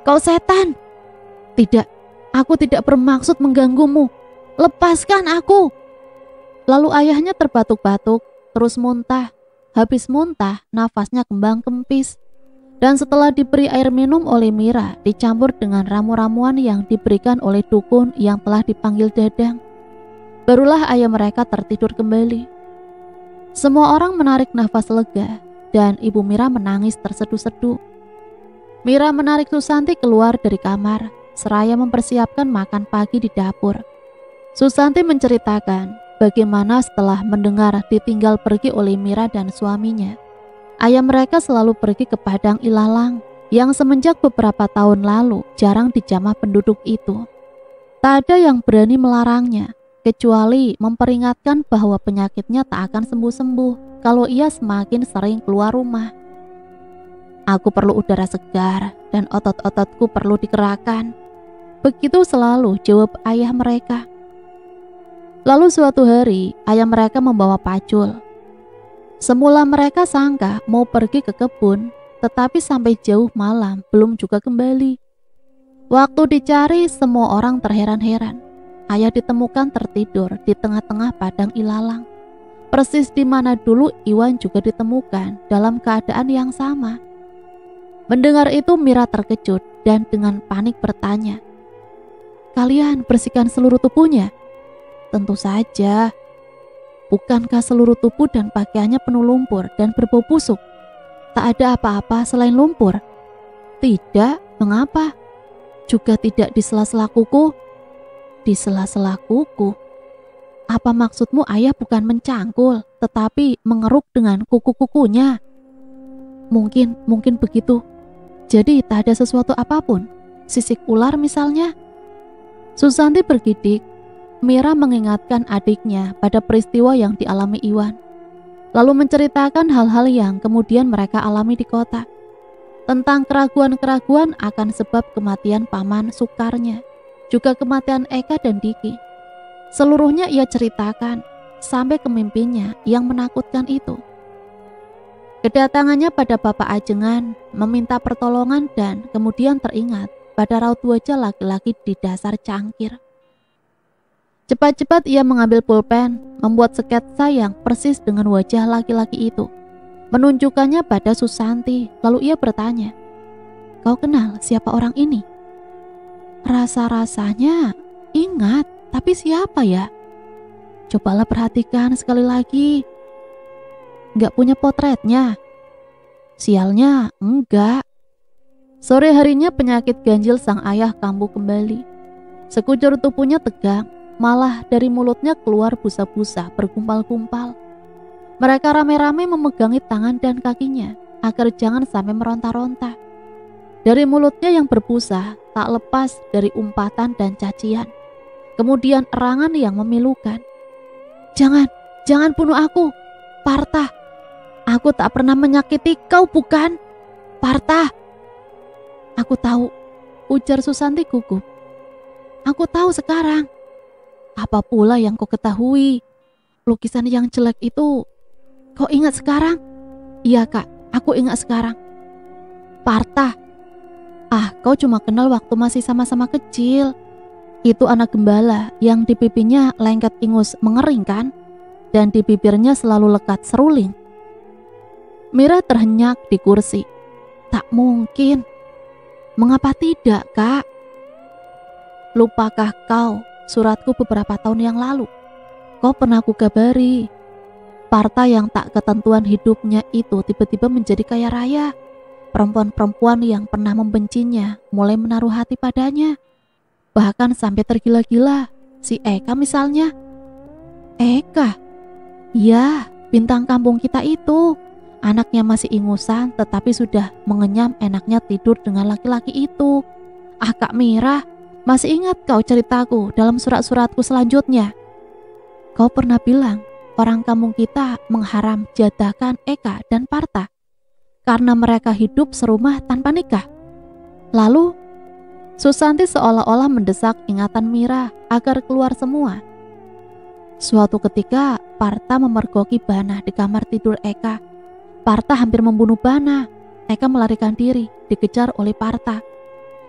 Kau setan! Tidak, aku tidak bermaksud mengganggumu. Lepaskan aku!" Lalu ayahnya terbatuk-batuk, terus muntah. Habis muntah, nafasnya kembang kempis. Dan setelah diberi air minum oleh Mira, dicampur dengan ramu-ramuan yang diberikan oleh dukun yang telah dipanggil Dadang, barulah ayah mereka tertidur kembali. Semua orang menarik nafas lega, dan ibu Mira menangis terseduh-seduh. Mira menarik Susanti keluar dari kamar, seraya mempersiapkan makan pagi di dapur. Susanti menceritakan bagaimana setelah mendengar ditinggal pergi oleh Mira dan suaminya, ayah mereka selalu pergi ke Padang Ilalang yang semenjak beberapa tahun lalu jarang dijamah penduduk itu. Tak ada yang berani melarangnya, kecuali memperingatkan bahwa penyakitnya tak akan sembuh-sembuh kalau ia semakin sering keluar rumah. Aku perlu udara segar dan otot-ototku perlu digerakkan. Begitu selalu jawab ayah mereka. Lalu suatu hari ayah mereka membawa pacul. Semula mereka sangka mau pergi ke kebun, tetapi sampai jauh malam belum juga kembali. Waktu dicari semua orang terheran-heran. Ayah ditemukan tertidur di tengah-tengah padang ilalang. Persis di mana dulu Iwan juga ditemukan dalam keadaan yang sama. Mendengar itu Mira terkejut dan dengan panik bertanya, "Kalian bersihkan seluruh tubuhnya?" "Tentu saja." "Bukankah seluruh tubuh dan pakaiannya penuh lumpur dan berbau busuk? Tak ada apa-apa selain lumpur?" "Tidak, mengapa?" "Juga tidak di sela-sela kuku?" "Di sela-sela kuku? Apa maksudmu ayah bukan mencangkul, tetapi mengeruk dengan kuku-kukunya?" Mungkin begitu. Jadi tak ada sesuatu apapun, sisik ular misalnya." Susanti bergidik. Mira mengingatkan adiknya pada peristiwa yang dialami Iwan, lalu menceritakan hal-hal yang kemudian mereka alami di kota, tentang keraguan-keraguan akan sebab kematian paman Sukarnya, juga kematian Eka dan Diki. Seluruhnya ia ceritakan sampai ke mimpinya yang menakutkan itu. Kedatangannya pada Bapak Ajengan meminta pertolongan dan kemudian teringat pada raut wajah laki-laki di dasar cangkir. Cepat-cepat ia mengambil pulpen, membuat sketsa yang persis dengan wajah laki-laki itu. Menunjukkannya pada Susanti, lalu ia bertanya, "Kau kenal siapa orang ini?" "Rasa-rasanya ingat, tapi siapa ya?" "Cobalah perhatikan sekali lagi." "Nggak punya potretnya?" "Sialnya, enggak." Sore harinya penyakit ganjil sang ayah kambuh kembali. Sekujur tubuhnya tegang, malah dari mulutnya keluar busa-busa bergumpal-gumpal. Mereka rame-rame memegangi tangan dan kakinya agar jangan sampai meronta-ronta. Dari mulutnya yang berbusa tak lepas dari umpatan dan cacian. Kemudian erangan yang memilukan. Jangan bunuh aku, Partah. Aku tak pernah menyakiti kau, bukan? Partah." "Aku tahu," ujar Susanti gugup. "Aku tahu sekarang." "Apa pula yang kau ketahui? Lukisan yang jelek itu kau ingat sekarang?" "Iya kak, aku ingat sekarang." "Partah. Ah, kau cuma kenal waktu masih sama-sama kecil. Itu anak gembala yang di pipinya lengket ingus mengering kan? Dan di bibirnya selalu lekat seruling." Mira terhenyak di kursi. "Tak mungkin." "Mengapa tidak, Kak? Lupakah kau suratku beberapa tahun yang lalu? Kau pernah kukabari. Parta yang tak ketentuan hidupnya itu tiba-tiba menjadi kaya raya. Perempuan-perempuan yang pernah membencinya mulai menaruh hati padanya. Bahkan sampai tergila-gila. Si Eka misalnya." "Eka?" "Ya, bintang kampung kita itu. Anaknya masih ingusan tetapi sudah mengenyam enaknya tidur dengan laki-laki itu. Ah Kak Mira, masih ingat kau ceritaku dalam surat-suratku selanjutnya? Kau pernah bilang orang kampung kita mengharam jadakan Eka dan Partha karena mereka hidup serumah tanpa nikah." Lalu Susanti seolah-olah mendesak ingatan Mira agar keluar semua. Suatu ketika Partha memergoki Bana di kamar tidur Eka. Partha hampir membunuh Bana. Eka melarikan diri, dikejar oleh Partha.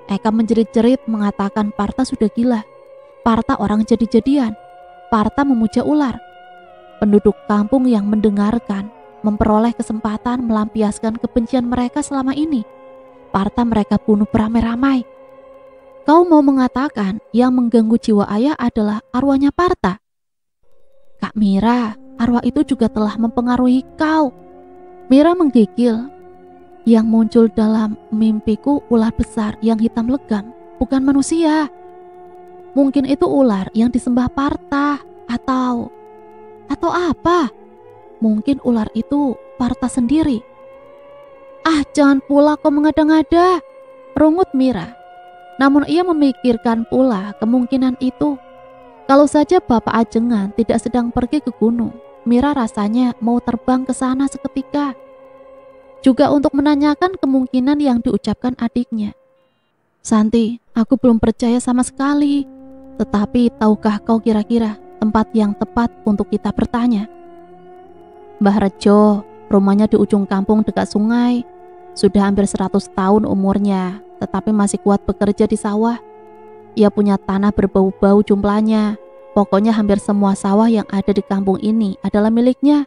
Eka menjerit-jerit mengatakan Partha sudah gila. Partha orang jadi-jadian. Partha memuja ular. Penduduk kampung yang mendengarkan memperoleh kesempatan melampiaskan kebencian mereka selama ini. Partha mereka bunuh beramai-ramai. Kau mau mengatakan yang mengganggu jiwa ayah adalah arwahnya Partha? Kak Mira, arwah itu juga telah mempengaruhi kau. Mira menggigil. Yang muncul dalam mimpiku ular besar yang hitam legam, bukan manusia. Mungkin itu ular yang disembah Partha atau apa? Mungkin ular itu Partha sendiri. Ah, jangan pula kau mengada-ngada, rungut Mira. Namun ia memikirkan pula kemungkinan itu. Kalau saja Bapak Ajengan tidak sedang pergi ke gunung, Mira rasanya mau terbang ke sana seketika. Juga untuk menanyakan kemungkinan yang diucapkan adiknya. Santi, aku belum percaya sama sekali. Tetapi tahukah kau kira-kira tempat yang tepat untuk kita bertanya? Mbah Rejo, rumahnya di ujung kampung dekat sungai. Sudah hampir 100 tahun umurnya, tetapi masih kuat bekerja di sawah. Ia punya tanah berbau-bau jumlahnya. Pokoknya hampir semua sawah yang ada di kampung ini adalah miliknya.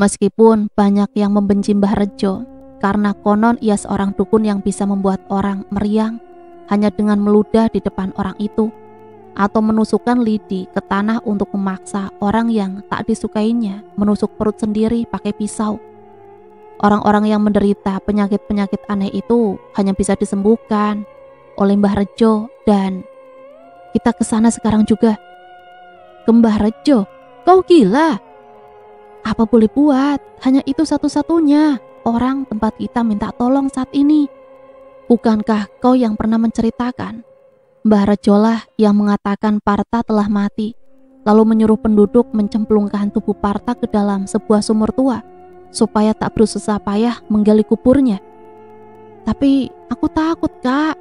Meskipun banyak yang membenci Mbah Rejo, karena konon ia seorang dukun yang bisa membuat orang meriang hanya dengan meludah di depan orang itu, atau menusukkan lidi ke tanah untuk memaksa orang yang tak disukainya menusuk perut sendiri pakai pisau. Orang-orang yang menderita penyakit-penyakit aneh itu hanya bisa disembuhkan oleh Mbah Rejo, dan kita ke sana sekarang juga. Ke Mbah Rejo? Kau gila? Apa boleh buat, hanya itu satu-satunya orang tempat kita minta tolong saat ini. Bukankah kau yang pernah menceritakan Mbah Rejo lah yang mengatakan Parta telah mati, lalu menyuruh penduduk mencemplungkan tubuh Parta ke dalam sebuah sumur tua supaya tak berusaha payah menggali kuburnya. Tapi aku takut, Kak.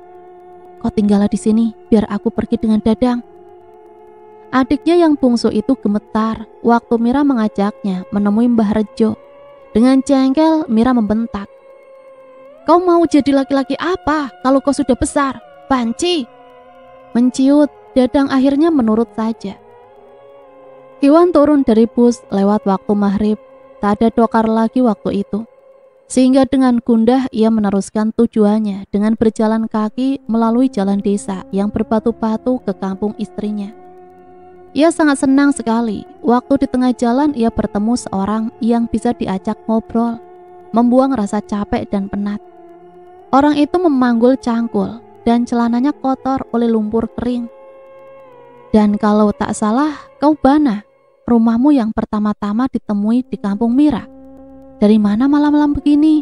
Kau tinggallah di sini biar aku pergi dengan Dadang. Adiknya yang bungsu itu gemetar waktu Mira mengajaknya menemui Mbah Rejo. Dengan jengkel, Mira membentak. Kau mau jadi laki-laki apa kalau kau sudah besar? Banci! Menciut, Dadang akhirnya menurut saja. Iwan turun dari bus lewat waktu maghrib. Tak ada dokar lagi waktu itu. Sehingga dengan gundah ia meneruskan tujuannya dengan berjalan kaki melalui jalan desa yang berbatu-batu ke kampung istrinya. Ia sangat senang sekali waktu di tengah jalan ia bertemu seorang yang bisa diajak ngobrol, membuang rasa capek dan penat. Orang itu memanggul cangkul dan celananya kotor oleh lumpur kering. Dan kalau tak salah, kau Bana, rumahmu yang pertama-tama ditemui di kampung Mira. Dari mana malam-malam begini?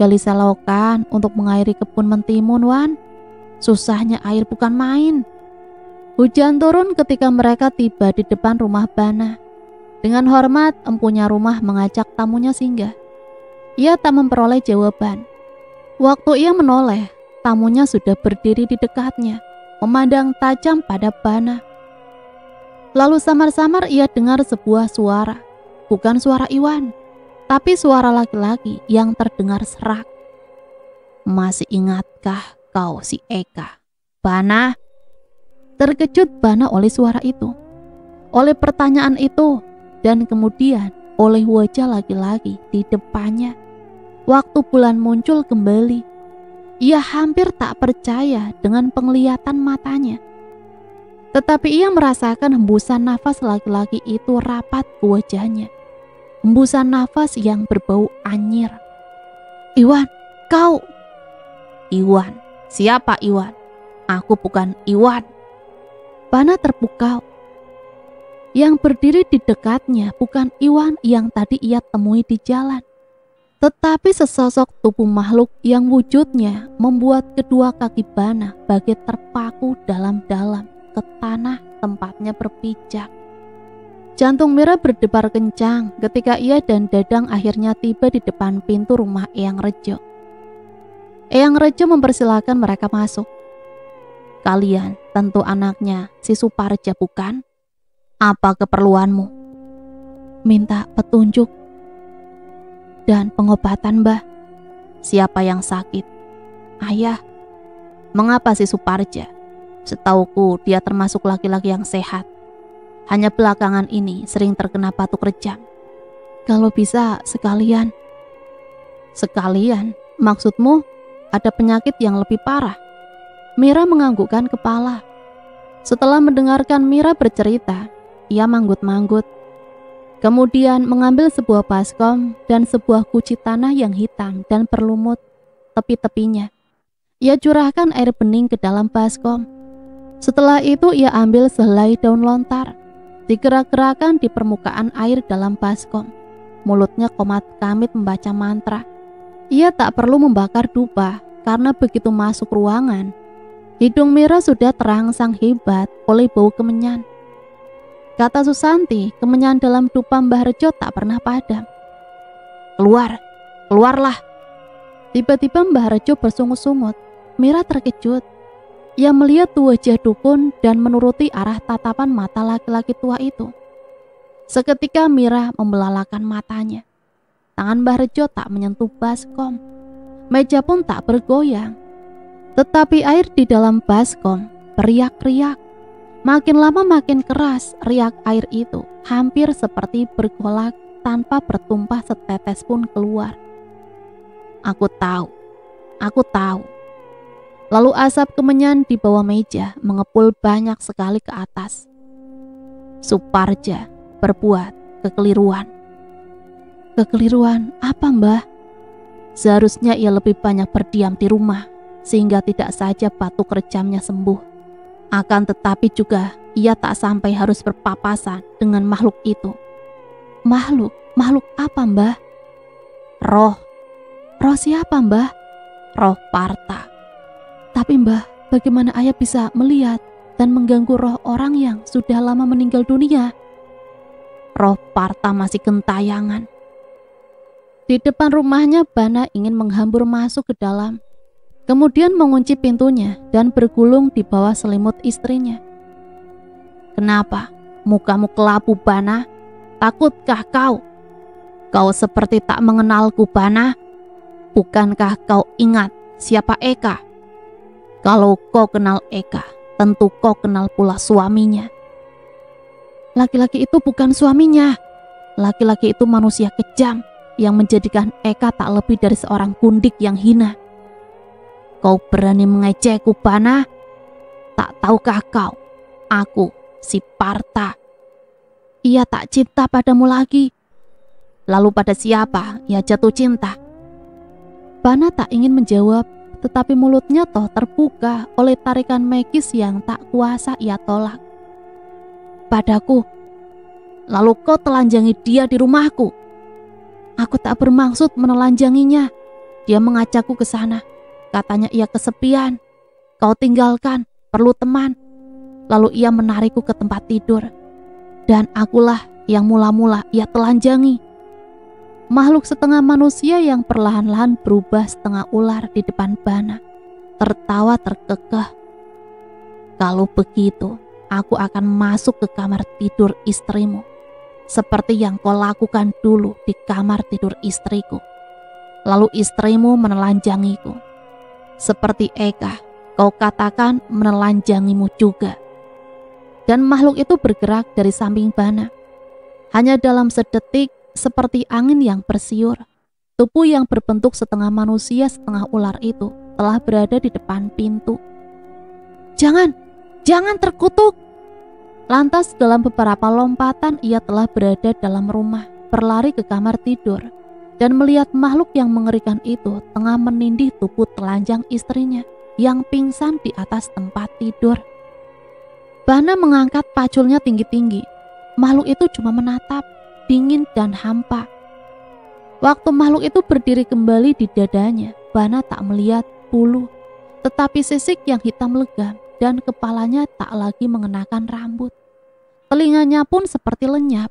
Gali selokan untuk mengairi kebun mentimun, Wan. Susahnya air bukan main. Hujan turun ketika mereka tiba di depan rumah Bana. Dengan hormat, empunya rumah mengajak tamunya singgah. Ia tak memperoleh jawaban. Waktu ia menoleh, tamunya sudah berdiri di dekatnya, memandang tajam pada Bana. Lalu samar-samar ia dengar sebuah suara. Bukan suara Iwan, tapi suara laki-laki yang terdengar serak. Masih ingatkah kau si Eka? Bana? Terkejut Bana oleh suara itu, oleh pertanyaan itu, dan kemudian oleh wajah laki-laki di depannya. Waktu bulan muncul kembali, ia hampir tak percaya dengan penglihatan matanya. Tetapi ia merasakan hembusan nafas laki-laki itu rapat ke wajahnya. Hembusan nafas yang berbau anyir. Iwan, kau... Iwan? Siapa Iwan? Aku bukan Iwan. Bana terpukau. Yang berdiri di dekatnya bukan Iwan yang tadi ia temui di jalan, tetapi sesosok tubuh makhluk yang wujudnya membuat kedua kaki Bana bagai terpaku dalam-dalam ke tanah tempatnya berpijak. Jantung Mira berdebar kencang ketika ia dan Dadang akhirnya tiba di depan pintu rumah Eyang Rejo. Eyang Rejo mempersilahkan mereka masuk. Kalian tentu anaknya si Suparja, bukan? Apa keperluanmu? Minta petunjuk dan pengobatan, Mbah. Siapa yang sakit? Ayah. Mengapa si Suparja? Setauku dia termasuk laki-laki yang sehat. Hanya belakangan ini sering terkena batuk rejang. Kalau bisa sekalian. Sekalian? Maksudmu ada penyakit yang lebih parah? Mira menganggukkan kepala. Setelah mendengarkan Mira bercerita, ia manggut-manggut. Kemudian mengambil sebuah baskom dan sebuah guci tanah yang hitam dan berlumut tepi-tepinya. Ia curahkan air bening ke dalam baskom. Setelah itu ia ambil sehelai daun lontar, digerak-gerakan di permukaan air dalam baskom. Mulutnya komat-kamit membaca mantra. Ia tak perlu membakar dupa karena begitu masuk ruangan, Hidung Mira sudah terangsang hebat oleh bau kemenyan. Kata Susanti, kemenyan dalam dupa Mbah Rejo tak pernah padam. Keluarlah. Tiba-tiba Mbah Rejo bersungut-sungut. Mira terkejut. Ia melihat wajah dukun dan menuruti arah tatapan mata laki-laki tua itu. Seketika Mira membelalakan matanya. Tangan Mbah Rejo tak menyentuh baskom. Meja pun tak bergoyang. Tetapi air di dalam baskom beriak-riak. Makin lama makin keras riak air itu, hampir seperti bergolak tanpa bertumpah setetes pun keluar. Aku tahu. Lalu asap kemenyan di bawah meja mengepul banyak sekali ke atas. Suparja berbuat kekeliruan. Kekeliruan apa, Mbah? Seharusnya ia lebih banyak berdiam di rumah, sehingga tidak saja batuk rejamnya sembuh. Akan tetapi juga ia tak sampai harus berpapasan dengan makhluk itu. Makhluk apa, Mbah? Roh siapa, Mbah? Roh Parta. Tapi Mbah, bagaimana ayah bisa melihat dan mengganggu roh orang yang sudah lama meninggal dunia? Roh Parta masih gentayangan. Di depan rumahnya Bana ingin menghambur masuk ke dalam, kemudian mengunci pintunya dan bergulung di bawah selimut istrinya. Kenapa? Mukamu kelabu, Bana? Takutkah kau? Kau seperti tak mengenalku, Bana. Bukankah kau ingat siapa Eka? Kalau kau kenal Eka, tentu kau kenal pula suaminya. Laki-laki itu bukan suaminya. Laki-laki itu manusia kejam yang menjadikan Eka tak lebih dari seorang gundik yang hina. Kau berani mengejekku, Bana? Tak tahukah kau, aku si Parta. Ia tak cinta padamu lagi. Lalu pada siapa ia jatuh cinta? Bana tak ingin menjawab, tetapi mulutnya toh terbuka oleh tarikan magis yang tak kuasa ia tolak. Padaku. Lalu kau telanjangi dia di rumahku. Aku tak bermaksud menelanjanginya. Dia mengajakku ke sana. Katanya ia kesepian. Kau tinggalkan, perlu teman. Lalu ia menarikku ke tempat tidur. Dan akulah yang mula-mula ia telanjangi. Makhluk setengah manusia yang perlahan-lahan berubah setengah ular di depan Bana. Tertawa terkekeh. Kalau begitu, aku akan masuk ke kamar tidur istrimu. Seperti yang kau lakukan dulu di kamar tidur istriku. Lalu istrimu menelanjangiku. Seperti Eka, kau katakan menelanjangimu juga. Dan makhluk itu bergerak dari samping Bana. Hanya dalam sedetik, seperti angin yang bersiur, tubuh yang berbentuk setengah manusia setengah ular itu telah berada di depan pintu. Jangan terkutuk! Lantas dalam beberapa lompatan ia telah berada dalam rumah, berlari ke kamar tidur, dan melihat makhluk yang mengerikan itu tengah menindih tubuh telanjang istrinya yang pingsan di atas tempat tidur. Bana mengangkat paculnya tinggi-tinggi. Makhluk itu cuma menatap, dingin dan hampa. Waktu makhluk itu berdiri kembali di dadanya, Bana tak melihat bulu, tetapi sisik yang hitam legam dan kepalanya tak lagi mengenakan rambut. Telinganya pun seperti lenyap.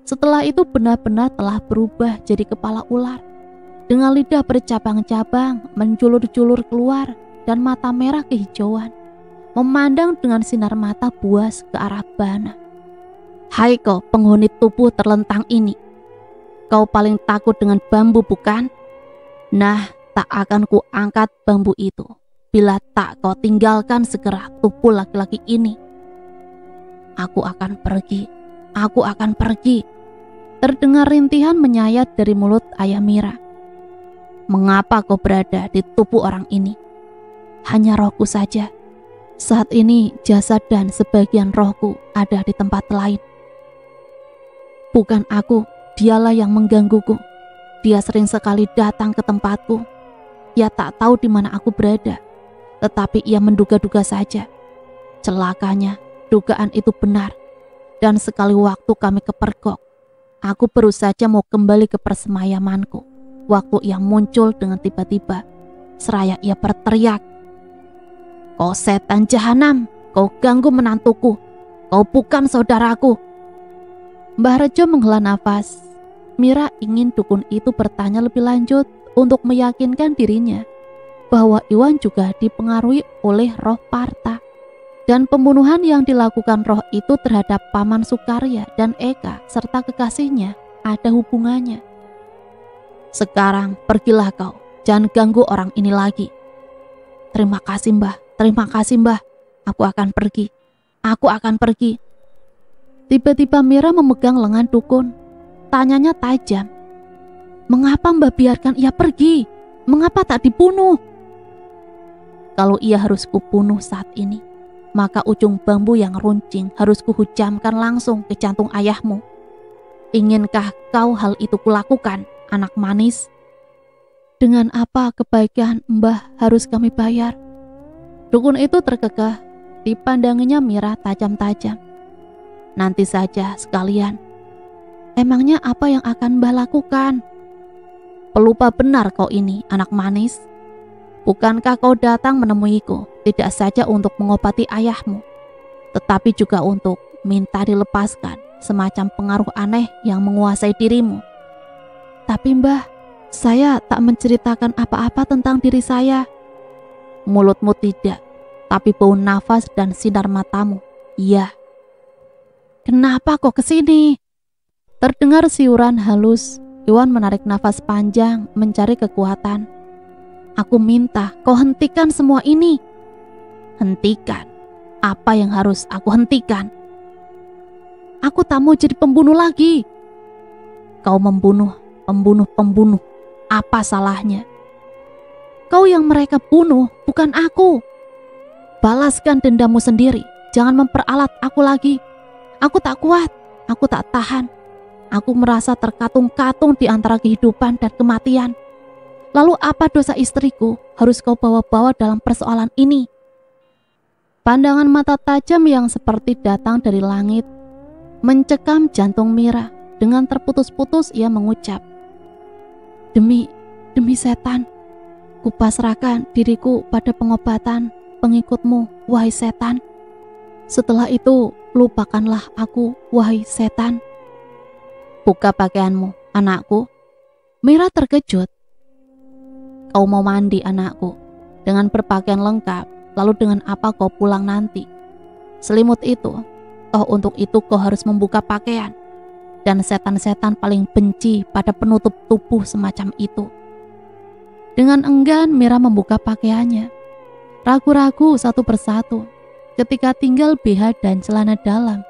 Setelah itu benar-benar telah berubah jadi kepala ular. Dengan lidah bercabang-cabang, menjulur-julur keluar, dan mata merah kehijauan, memandang dengan sinar mata buas ke arah Bana. Hai kau penghuni tubuh terlentang ini. Kau paling takut dengan bambu, bukan? Nah, tak akan ku angkat bambu itu bila tak kau tinggalkan segera tubuh laki-laki ini. Aku akan pergi. Terdengar rintihan menyayat dari mulut ayah Mira. Mengapa kau berada di tubuh orang ini? Hanya rohku saja. Saat ini jasad dan sebagian rohku ada di tempat lain. Bukan aku, dialah yang menggangguku. Dia sering sekali datang ke tempatku. Ia tak tahu di mana aku berada, tetapi ia menduga-duga saja. Celakanya, dugaan itu benar. Dan sekali waktu kami kepergok, aku baru saja mau kembali ke persemayamanku. Waktu ia muncul dengan tiba-tiba, seraya ia berteriak, Kau setan jahanam, kau ganggu menantuku, kau bukan saudaraku. Mbah Rejo menghela nafas. Mira ingin dukun itu bertanya lebih lanjut untuk meyakinkan dirinya bahwa Iwan juga dipengaruhi oleh roh Parta. Dan pembunuhan yang dilakukan roh itu terhadap Paman Sukarya dan Eka serta kekasihnya ada hubungannya. Sekarang pergilah kau, jangan ganggu orang ini lagi. Terima kasih mbah, aku akan pergi, Tiba-tiba Mira memegang lengan dukun. Tanyanya tajam. Mengapa mbah biarkan ia pergi? Mengapa tak dibunuh? Kalau ia harus kubunuh saat ini, maka ujung bambu yang runcing harus kuhujamkan langsung ke jantung ayahmu. Inginkah kau hal itu kulakukan, anak manis? Dengan apa kebaikan mbah harus kami bayar? Dukun itu terkekeh, dipandanginya Mira tajam-tajam. Nanti saja sekalian. Emangnya apa yang akan mbah lakukan? Pelupa benar kau ini, anak manis. Bukankah kau datang menemuiku tidak saja untuk mengobati ayahmu, tetapi juga untuk minta dilepaskan semacam pengaruh aneh yang menguasai dirimu? Tapi mbah, saya tak menceritakan apa-apa tentang diri saya. Mulutmu tidak, tapi bau nafas dan sinar matamu, iya. Kenapa kau kesini? Terdengar siuran halus. Iwan menarik nafas panjang mencari kekuatan. Aku minta kau hentikan semua ini. Hentikan? Apa yang harus aku hentikan? Aku tak mau jadi pembunuh lagi. Kau membunuh pembunuh. Apa salahnya? Kau yang mereka bunuh, bukan aku. Balaskan dendammu sendiri. Jangan memperalat aku lagi. Aku tak kuat. Aku tak tahan. Aku merasa terkatung-katung di antara kehidupan dan kematian. Lalu apa dosa istriku harus kau bawa-bawa dalam persoalan ini? Pandangan mata tajam yang seperti datang dari langit mencekam jantung Mira. Dengan terputus-putus ia mengucap, Demi setan, kupasrahkan diriku pada pengobatan pengikutmu, wahai setan. Setelah itu, lupakanlah aku, wahai setan. Buka pakaianmu, anakku. Mira terkejut. Kau mau mandi, anakku, dengan berpakaian lengkap, lalu dengan apa kau pulang nanti? Selimut itu, toh untuk itu kau harus membuka pakaian. Dan setan-setan paling benci pada penutup tubuh semacam itu. Dengan enggan Mira membuka pakaiannya. Ragu-ragu satu persatu. Ketika tinggal BH dan celana dalam,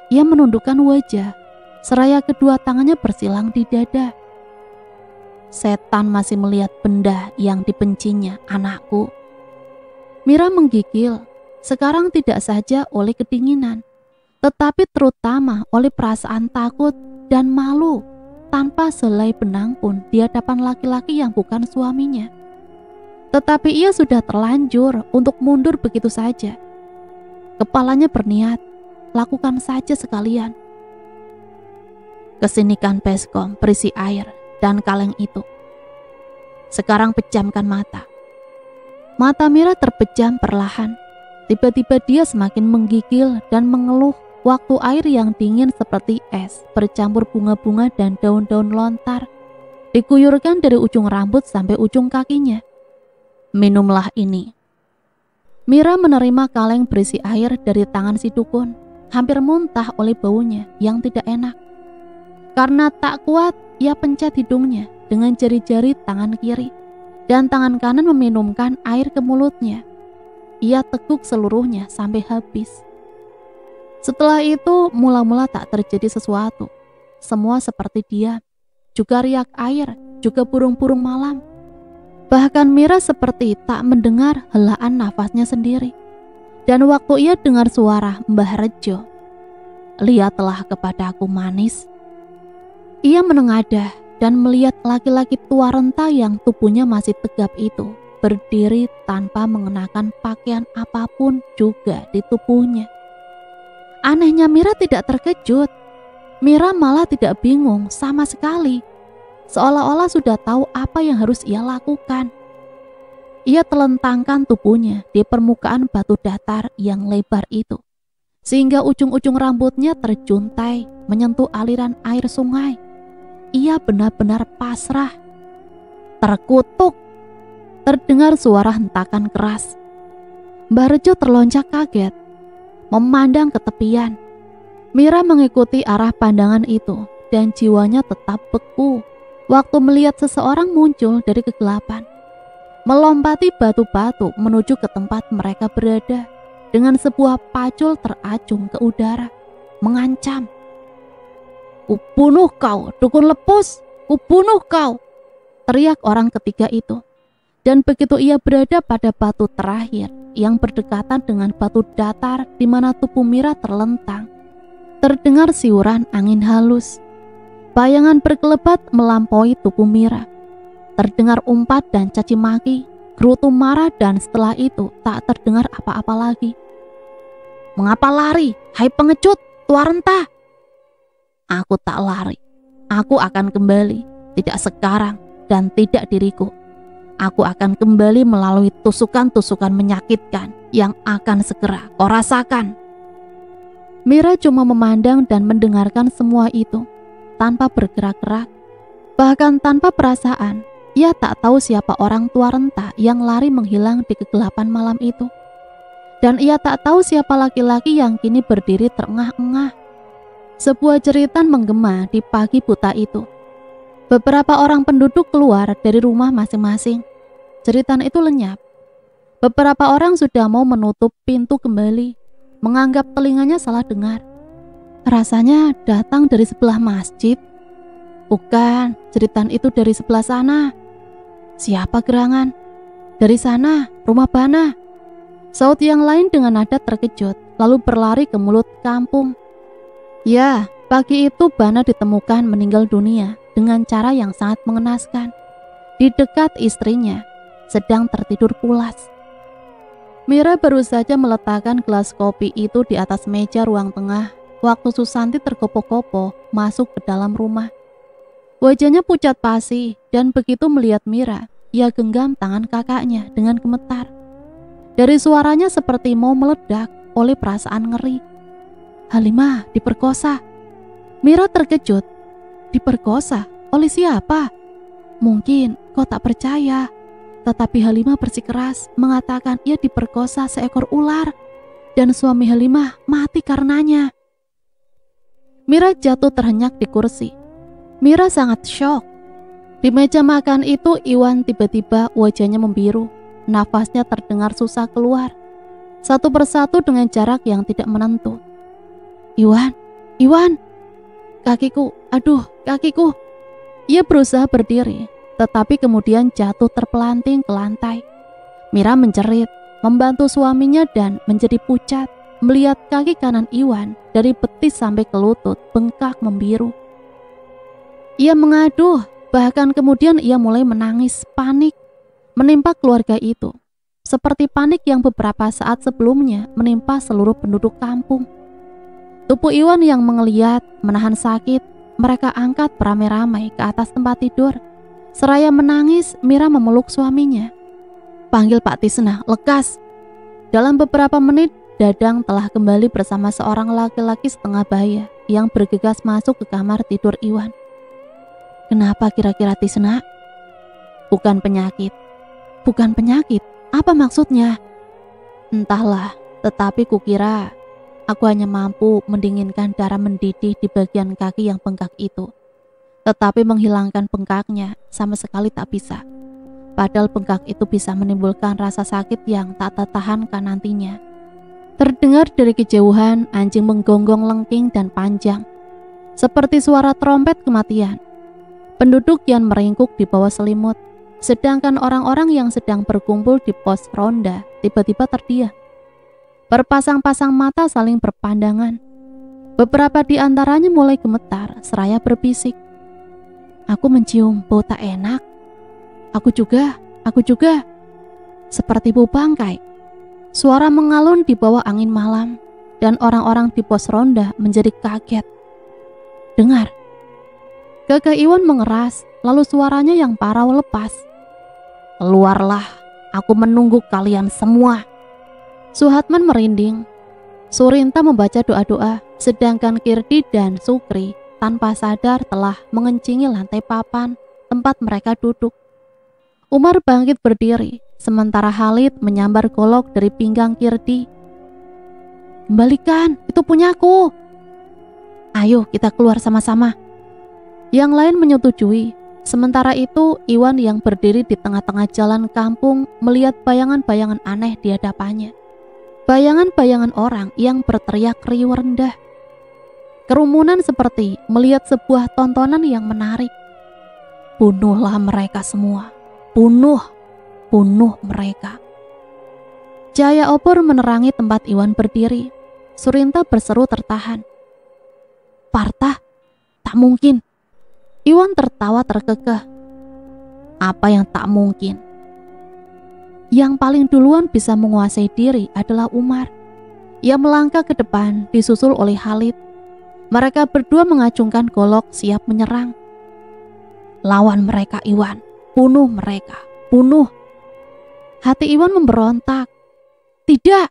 ia menundukkan wajah, seraya kedua tangannya bersilang di dada. Setan masih melihat benda yang dibencinya, anakku. Mira menggigil, sekarang tidak saja oleh kedinginan, tetapi terutama oleh perasaan takut dan malu tanpa selai benang pun di hadapan laki-laki yang bukan suaminya. Tetapi ia sudah terlanjur untuk mundur begitu saja. Kepalanya berniat, lakukan saja sekalian. Kesinikan baskom berisi air dan kaleng itu. Sekarang pejamkan mata. Mata Mira terpejam perlahan. Tiba-tiba dia semakin menggigil dan mengeluh waktu air yang dingin seperti es bercampur bunga-bunga dan daun-daun lontar diguyurkan dari ujung rambut sampai ujung kakinya. Minumlah ini. Mira menerima kaleng berisi air dari tangan si dukun, hampir muntah oleh baunya yang tidak enak. Karena tak kuat, ia pencet hidungnya dengan jari-jari tangan kiri, dan tangan kanan meminumkan air ke mulutnya. Ia teguk seluruhnya sampai habis. Setelah itu, mula-mula tak terjadi sesuatu. Semua seperti dia, juga riak air, juga burung-burung malam. Bahkan Mira seperti tak mendengar helaan nafasnya sendiri. Dan waktu ia dengar suara Mbah Rejo, "Lihatlah kepadaku, manis." Ia menengadah dan melihat laki-laki tua renta yang tubuhnya masih tegap itu berdiri tanpa mengenakan pakaian apapun juga di tubuhnya. Anehnya Mira tidak terkejut. Mira malah tidak bingung sama sekali. Seolah-olah sudah tahu apa yang harus ia lakukan. Ia telentangkan tubuhnya di permukaan batu datar yang lebar itu, sehingga ujung-ujung rambutnya terjuntai menyentuh aliran air sungai. Ia benar-benar pasrah. Terkutuk. Terdengar suara hentakan keras. Mbah Rejo terlonjak kaget, memandang ke tepian. Mira mengikuti arah pandangan itu dan jiwanya tetap beku waktu melihat seseorang muncul dari kegelapan, melompati batu-batu menuju ke tempat mereka berada dengan sebuah pacul teracung ke udara, mengancam. "Kubunuh kau, dukun lepus! Kubunuh kau!" teriak orang ketiga itu. Dan begitu ia berada pada batu terakhir yang berdekatan dengan batu datar di mana tubuh Mira terlentang, terdengar siuran angin halus. Bayangan berkelebat melampaui tubuh Mira. Terdengar umpat dan caci maki, gerutu marah, dan setelah itu tak terdengar apa-apa lagi. "Mengapa lari, hai pengecut, tua renta?" "Aku tak lari. Aku akan kembali, tidak sekarang dan tidak diriku. Aku akan kembali melalui tusukan-tusukan menyakitkan yang akan segera kau rasakan." Mira cuma memandang dan mendengarkan semua itu tanpa bergerak-gerak, bahkan tanpa perasaan. Ia tak tahu siapa orang tua renta yang lari menghilang di kegelapan malam itu. Dan ia tak tahu siapa laki-laki yang kini berdiri terengah-engah. Sebuah jeritan menggema di pagi buta itu. Beberapa orang penduduk keluar dari rumah masing-masing. Jeritan itu lenyap. Beberapa orang sudah mau menutup pintu kembali, menganggap telinganya salah dengar. Rasanya datang dari sebelah masjid. Bukan, jeritan itu dari sebelah sana. Siapa gerangan? Dari sana, rumah Bana. Saut yang lain dengan nada terkejut, lalu berlari ke mulut kampung. Ya, pagi itu Bana ditemukan meninggal dunia dengan cara yang sangat mengenaskan. Di dekat istrinya, sedang tertidur pulas. Mira baru saja meletakkan gelas kopi itu di atas meja ruang tengah waktu Susanti tergopoh-gopoh masuk ke dalam rumah. Wajahnya pucat pasi dan begitu melihat Mira, ia genggam tangan kakaknya dengan gemetar. Dari suaranya seperti mau meledak oleh perasaan ngeri. "Halimah diperkosa." Mira terkejut. Diperkosa? Oleh siapa? Mungkin kau tak percaya, tetapi Halimah bersikeras mengatakan ia diperkosa seekor ular dan suami Halimah mati karenanya. Mira jatuh terhenyak di kursi. Mira sangat syok. Di meja makan itu Iwan tiba-tiba wajahnya membiru, nafasnya terdengar susah keluar, satu persatu dengan jarak yang tidak menentu. "Iwan, Iwan, kakiku, aduh kakiku." Ia berusaha berdiri, tetapi kemudian jatuh terpelanting ke lantai. Mira menjerit, membantu suaminya dan menjadi pucat melihat kaki kanan Iwan dari betis sampai ke lutut bengkak membiru. Ia mengaduh, bahkan kemudian ia mulai menangis panik, menimpa keluarga itu, seperti panik yang beberapa saat sebelumnya menimpa seluruh penduduk kampung. Tubuh Iwan yang mengeliat, menahan sakit, mereka angkat beramai-ramai ke atas tempat tidur. Seraya menangis, Mira memeluk suaminya. "Panggil Pak Tisna, lekas." Dalam beberapa menit, Dadang telah kembali bersama seorang laki-laki setengah baya yang bergegas masuk ke kamar tidur Iwan. "Kenapa kira-kira Tisna?" "Bukan penyakit." "Bukan penyakit? Apa maksudnya?" "Entahlah, tetapi kukira aku hanya mampu mendinginkan darah mendidih di bagian kaki yang bengkak itu. Tetapi menghilangkan bengkaknya sama sekali tak bisa. Padahal bengkak itu bisa menimbulkan rasa sakit yang tak tertahankan nantinya." Terdengar dari kejauhan anjing menggonggong lengking dan panjang, seperti suara trompet kematian. Penduduk yang meringkuk di bawah selimut, sedangkan orang-orang yang sedang berkumpul di pos ronda tiba-tiba terdiam. Berpasang-pasang mata saling berpandangan. Beberapa di antaranya mulai gemetar seraya berbisik, "Aku mencium bau tak enak." Aku juga. Seperti bau bangkai." Suara mengalun di bawah angin malam dan orang-orang di pos ronda menjadi kaget. "Dengar." Gagah Iwan mengeras, lalu suaranya yang parau lepas. "Keluarlah, Aku menunggu kalian semua." Suhatman merinding. Surinta membaca doa-doa, sedangkan Kirdi dan Sukri tanpa sadar telah mengencingi lantai papan tempat mereka duduk. Umar bangkit berdiri, sementara Khalid menyambar golok dari pinggang Kirdi. "Kembalikan, itu punyaku. Ayo kita keluar sama-sama." Yang lain menyetujui. Sementara itu Iwan yang berdiri di tengah-tengah jalan kampung melihat bayangan-bayangan aneh di hadapannya. Bayangan-bayangan orang yang berteriak riuh rendah. Kerumunan seperti melihat sebuah tontonan yang menarik. Bunuhlah mereka semua. Bunuh mereka. Cahaya obor menerangi tempat Iwan berdiri. Surinta berseru tertahan. "Partah, tak mungkin." Iwan tertawa terkekeh. "Apa yang tak mungkin?" Yang paling duluan bisa menguasai diri adalah Umar. Ia melangkah ke depan disusul oleh Khalid. Mereka berdua mengacungkan golok siap menyerang. "Lawan mereka Iwan, bunuh mereka, bunuh." Hati Iwan memberontak. "Tidak!"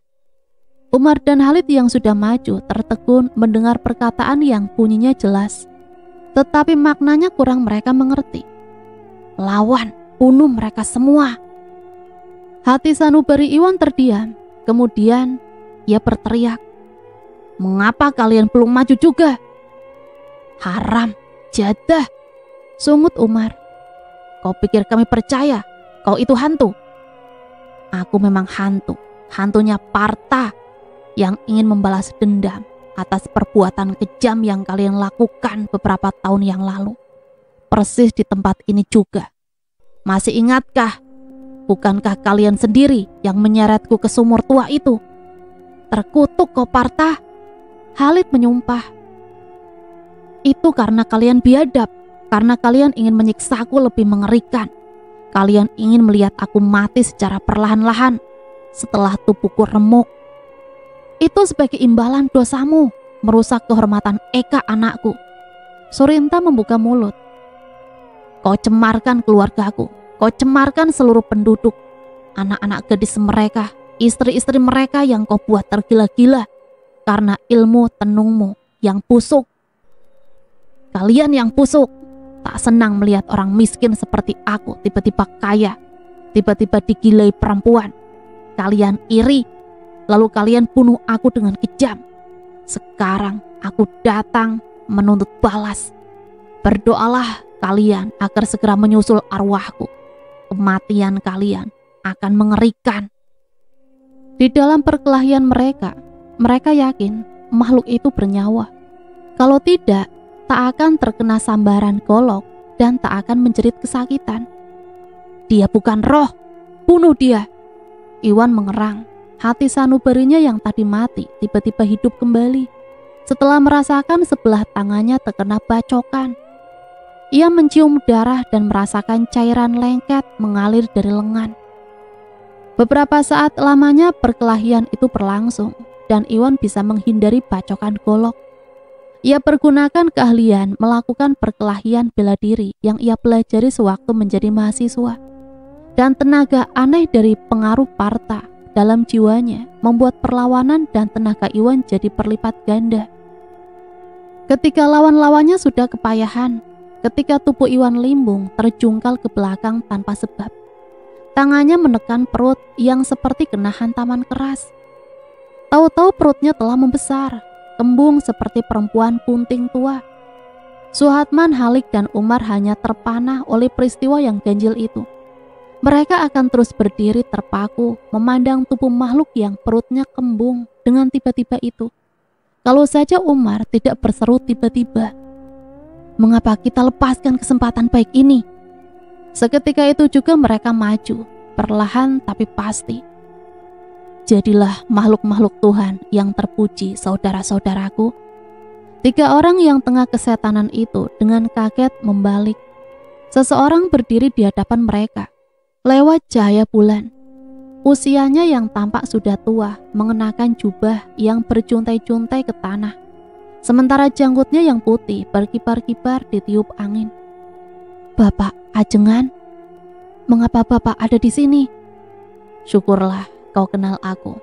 Umar dan Khalid yang sudah maju tertegun mendengar perkataan yang bunyinya jelas, tetapi maknanya kurang mereka mengerti. "Lawan, bunuh mereka semua." Hati sanubari Iwan terdiam. Kemudian ia berteriak, "Mengapa kalian belum maju juga?" "Haram, jadah," sungut Umar. "Kau pikir kami percaya kau itu hantu?" "Aku memang hantu, hantunya Partha yang ingin membalas dendam atas perbuatan kejam yang kalian lakukan beberapa tahun yang lalu. Persis di tempat ini juga. Masih ingatkah? Bukankah kalian sendiri yang menyeretku ke sumur tua itu? Terkutuk kau Partha." Khalid menyumpah. "Itu karena kalian biadab, karena kalian ingin menyiksaku lebih mengerikan. Kalian ingin melihat aku mati secara perlahan-lahan setelah tubuhku remuk. Itu sebagai imbalan dosamu, merusak kehormatan Eka anakku." Surinta membuka mulut. "Kau cemarkan keluargaku. Kau cemarkan seluruh penduduk, anak-anak gadis mereka, istri-istri mereka yang kau buat tergila-gila karena ilmu tenungmu yang busuk. Kalian yang busuk, tak senang melihat orang miskin seperti aku tiba-tiba kaya, tiba-tiba digilai perempuan. Kalian iri, lalu kalian bunuh aku dengan kejam. Sekarang aku datang menuntut balas. Berdoalah kalian agar segera menyusul arwahku. Kematian kalian akan mengerikan." Di dalam perkelahian mereka yakin makhluk itu bernyawa. Kalau tidak, tak akan terkena sambaran golok dan tak akan menjerit kesakitan. "Dia bukan roh, bunuh dia." Iwan mengerang. Hati sanubarinya yang tadi mati tiba-tiba hidup kembali setelah merasakan sebelah tangannya terkena bacokan. Ia mencium darah dan merasakan cairan lengket mengalir dari lengan. Beberapa saat lamanya perkelahian itu berlangsung dan Iwan bisa menghindari bacokan golok. Ia pergunakan keahlian melakukan perkelahian bela diri yang ia pelajari sewaktu menjadi mahasiswa. Dan tenaga aneh dari pengaruh Partha dalam jiwanya membuat perlawanan dan tenaga Iwan jadi berlipat ganda. Ketika lawan-lawannya sudah kepayahan, ketika tubuh Iwan limbung terjungkal ke belakang tanpa sebab, tangannya menekan perut yang seperti kena hantaman keras. Tahu-tahu perutnya telah membesar, kembung seperti perempuan punting tua. Suhatman, Khalid, dan Umar hanya terpanah oleh peristiwa yang ganjil itu. Mereka akan terus berdiri terpaku, memandang tubuh makhluk yang perutnya kembung dengan tiba-tiba itu. Kalau saja Umar tidak berseru tiba-tiba, "Mengapa kita lepaskan kesempatan baik ini?" Seketika itu juga mereka maju, perlahan tapi pasti. Jadilah makhluk-makhluk Tuhan yang terpuji, saudara-saudaraku. 3 orang yang tengah kesetanan itu dengan kaget membalik. Seseorang berdiri di hadapan mereka, lewat cahaya bulan. Usianya yang tampak sudah tua, mengenakan jubah yang berjuntai-juntai ke tanah. Sementara janggutnya yang putih berkibar-kibar ditiup angin. "Bapak Ajengan, mengapa Bapak ada di sini?" Syukurlah kau kenal aku.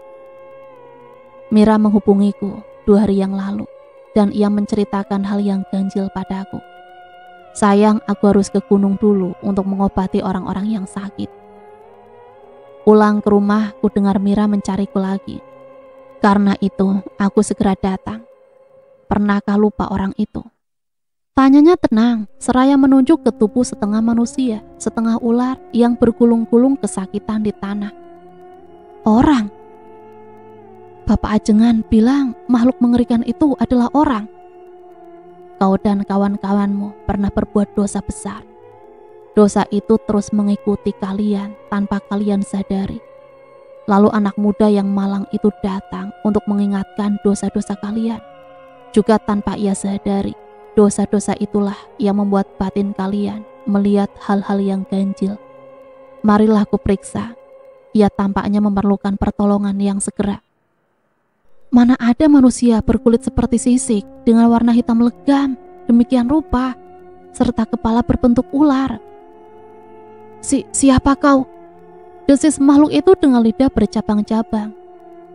Mira menghubungiku 2 hari yang lalu dan ia menceritakan hal yang ganjil padaku. Sayang, aku harus ke gunung dulu untuk mengobati orang-orang yang sakit. Pulang ke rumah, ku dengar Mira mencariku lagi. Karena itu, aku segera datang. Pernahkah lupa orang itu? Tanyanya tenang, seraya menunjuk ke tubuh setengah manusia, setengah ular yang bergulung-gulung kesakitan di tanah. Orang. Bapak Ajengan bilang makhluk mengerikan itu adalah orang. Kau dan kawan-kawanmu pernah berbuat dosa besar. Dosa itu terus mengikuti kalian tanpa kalian sadari. Lalu anak muda yang malang itu datang untuk mengingatkan dosa-dosa kalian. Juga tanpa ia sadari, dosa-dosa itulah yang membuat batin kalian melihat hal-hal yang ganjil. Marilah ku periksa. Ia tampaknya memerlukan pertolongan yang segera. Mana ada manusia berkulit seperti sisik dengan warna hitam legam, demikian rupa, serta kepala berbentuk ular. Siapa kau? Desis makhluk itu dengan lidah bercabang-cabang,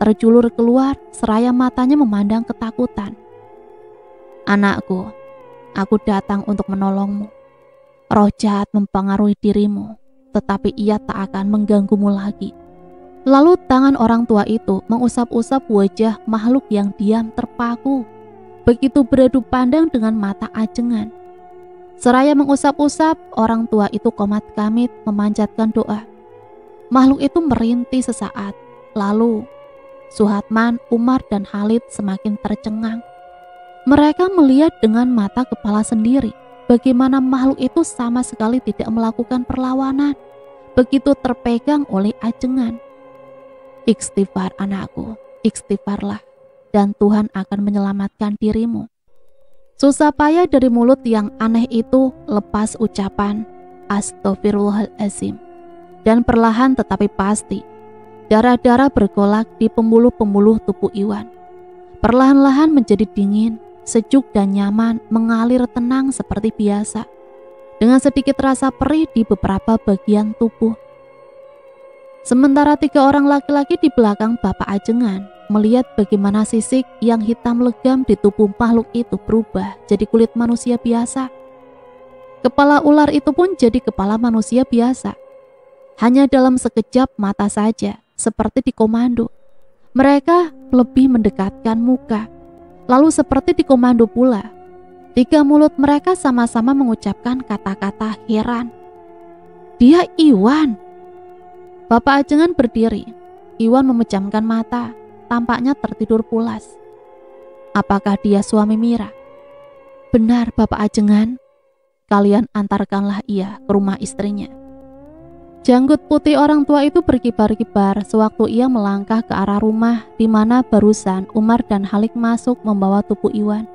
terjulur keluar seraya matanya memandang ketakutan. Anakku, aku datang untuk menolongmu. Roh jahat mempengaruhi dirimu, tetapi ia tak akan mengganggumu lagi. Lalu tangan orang tua itu mengusap-usap wajah makhluk yang diam terpaku, begitu beradu pandang dengan mata Ajengan. Seraya mengusap-usap, orang tua itu komat-kamit memanjatkan doa. Makhluk itu merintih sesaat, lalu Suhatman, Umar, dan Khalid semakin tercengang. Mereka melihat dengan mata kepala sendiri bagaimana makhluk itu sama sekali tidak melakukan perlawanan, begitu terpegang oleh Ajengan. Istighfar anakku, istighfarlah, dan Tuhan akan menyelamatkan dirimu. Susah payah dari mulut yang aneh itu lepas ucapan Astaghfirullahaladzim, dan perlahan tetapi pasti darah-darah bergolak di pembuluh-pembuluh tubuh Iwan. Perlahan-lahan menjadi dingin, sejuk dan nyaman, mengalir tenang seperti biasa, dengan sedikit rasa perih di beberapa bagian tubuh. Sementara 3 orang laki-laki di belakang Bapak Ajengan melihat bagaimana sisik yang hitam legam di tubuh makhluk itu berubah jadi kulit manusia biasa. Kepala ular itu pun jadi kepala manusia biasa. Hanya dalam sekejap mata saja, seperti dikomando. Mereka lebih mendekatkan muka, lalu seperti dikomando pula. 3 mulut mereka sama-sama mengucapkan kata-kata heran. Dia Iwan. Bapak Ajengan berdiri. Iwan memejamkan mata, tampaknya tertidur pulas. Apakah dia suami Mira? Benar, Bapak Ajengan. Kalian antarkanlah ia ke rumah istrinya. Janggut putih orang tua itu berkibar-kibar sewaktu ia melangkah ke arah rumah di mana barusan Umar dan Khalid masuk membawa tubuh Iwan.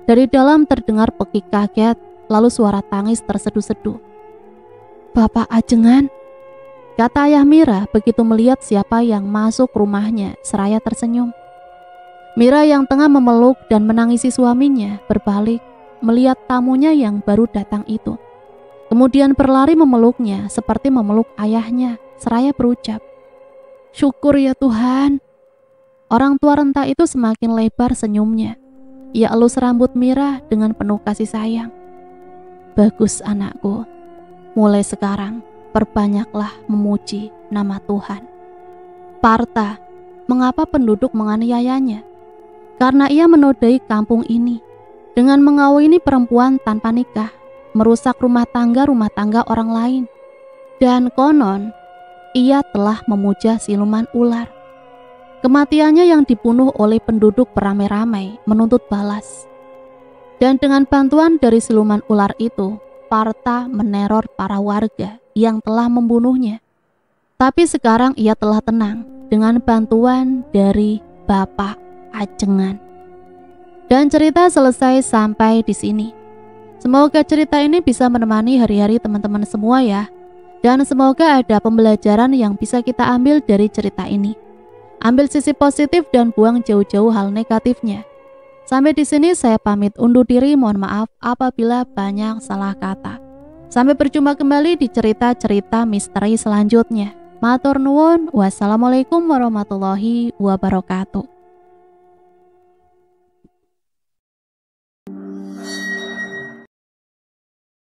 Dari dalam terdengar pekik kaget, lalu suara tangis terseduh-seduh. Bapak Ajengan, kata ayah Mira begitu melihat siapa yang masuk rumahnya, seraya tersenyum. Mira yang tengah memeluk dan menangisi suaminya berbalik melihat tamunya yang baru datang itu. Kemudian berlari memeluknya seperti memeluk ayahnya, seraya berucap, "Syukur ya Tuhan." Orang tua renta itu semakin lebar senyumnya. Ia elus rambut Mira dengan penuh kasih sayang. Bagus anakku, mulai sekarang perbanyaklah memuji nama Tuhan. Parta, mengapa penduduk menganiayanya? Karena ia menodai kampung ini dengan mengawini perempuan tanpa nikah, merusak rumah tangga orang lain. Dan konon, ia telah memuja siluman ular. Kematiannya yang dibunuh oleh penduduk beramai-ramai menuntut balas. Dan dengan bantuan dari siluman ular itu, Parta meneror para warga yang telah membunuhnya. Tapi sekarang ia telah tenang dengan bantuan dari Bapak Ajengan. Dan cerita selesai sampai di sini. Semoga cerita ini bisa menemani hari-hari teman-teman semua ya. Dan semoga ada pembelajaran yang bisa kita ambil dari cerita ini. Ambil sisi positif dan buang jauh-jauh hal negatifnya. Sampai di sini saya pamit undur diri, mohon maaf apabila banyak salah kata. Sampai berjumpa kembali di cerita-cerita misteri selanjutnya. Matur nuwun, wassalamualaikum warahmatullahi wabarakatuh.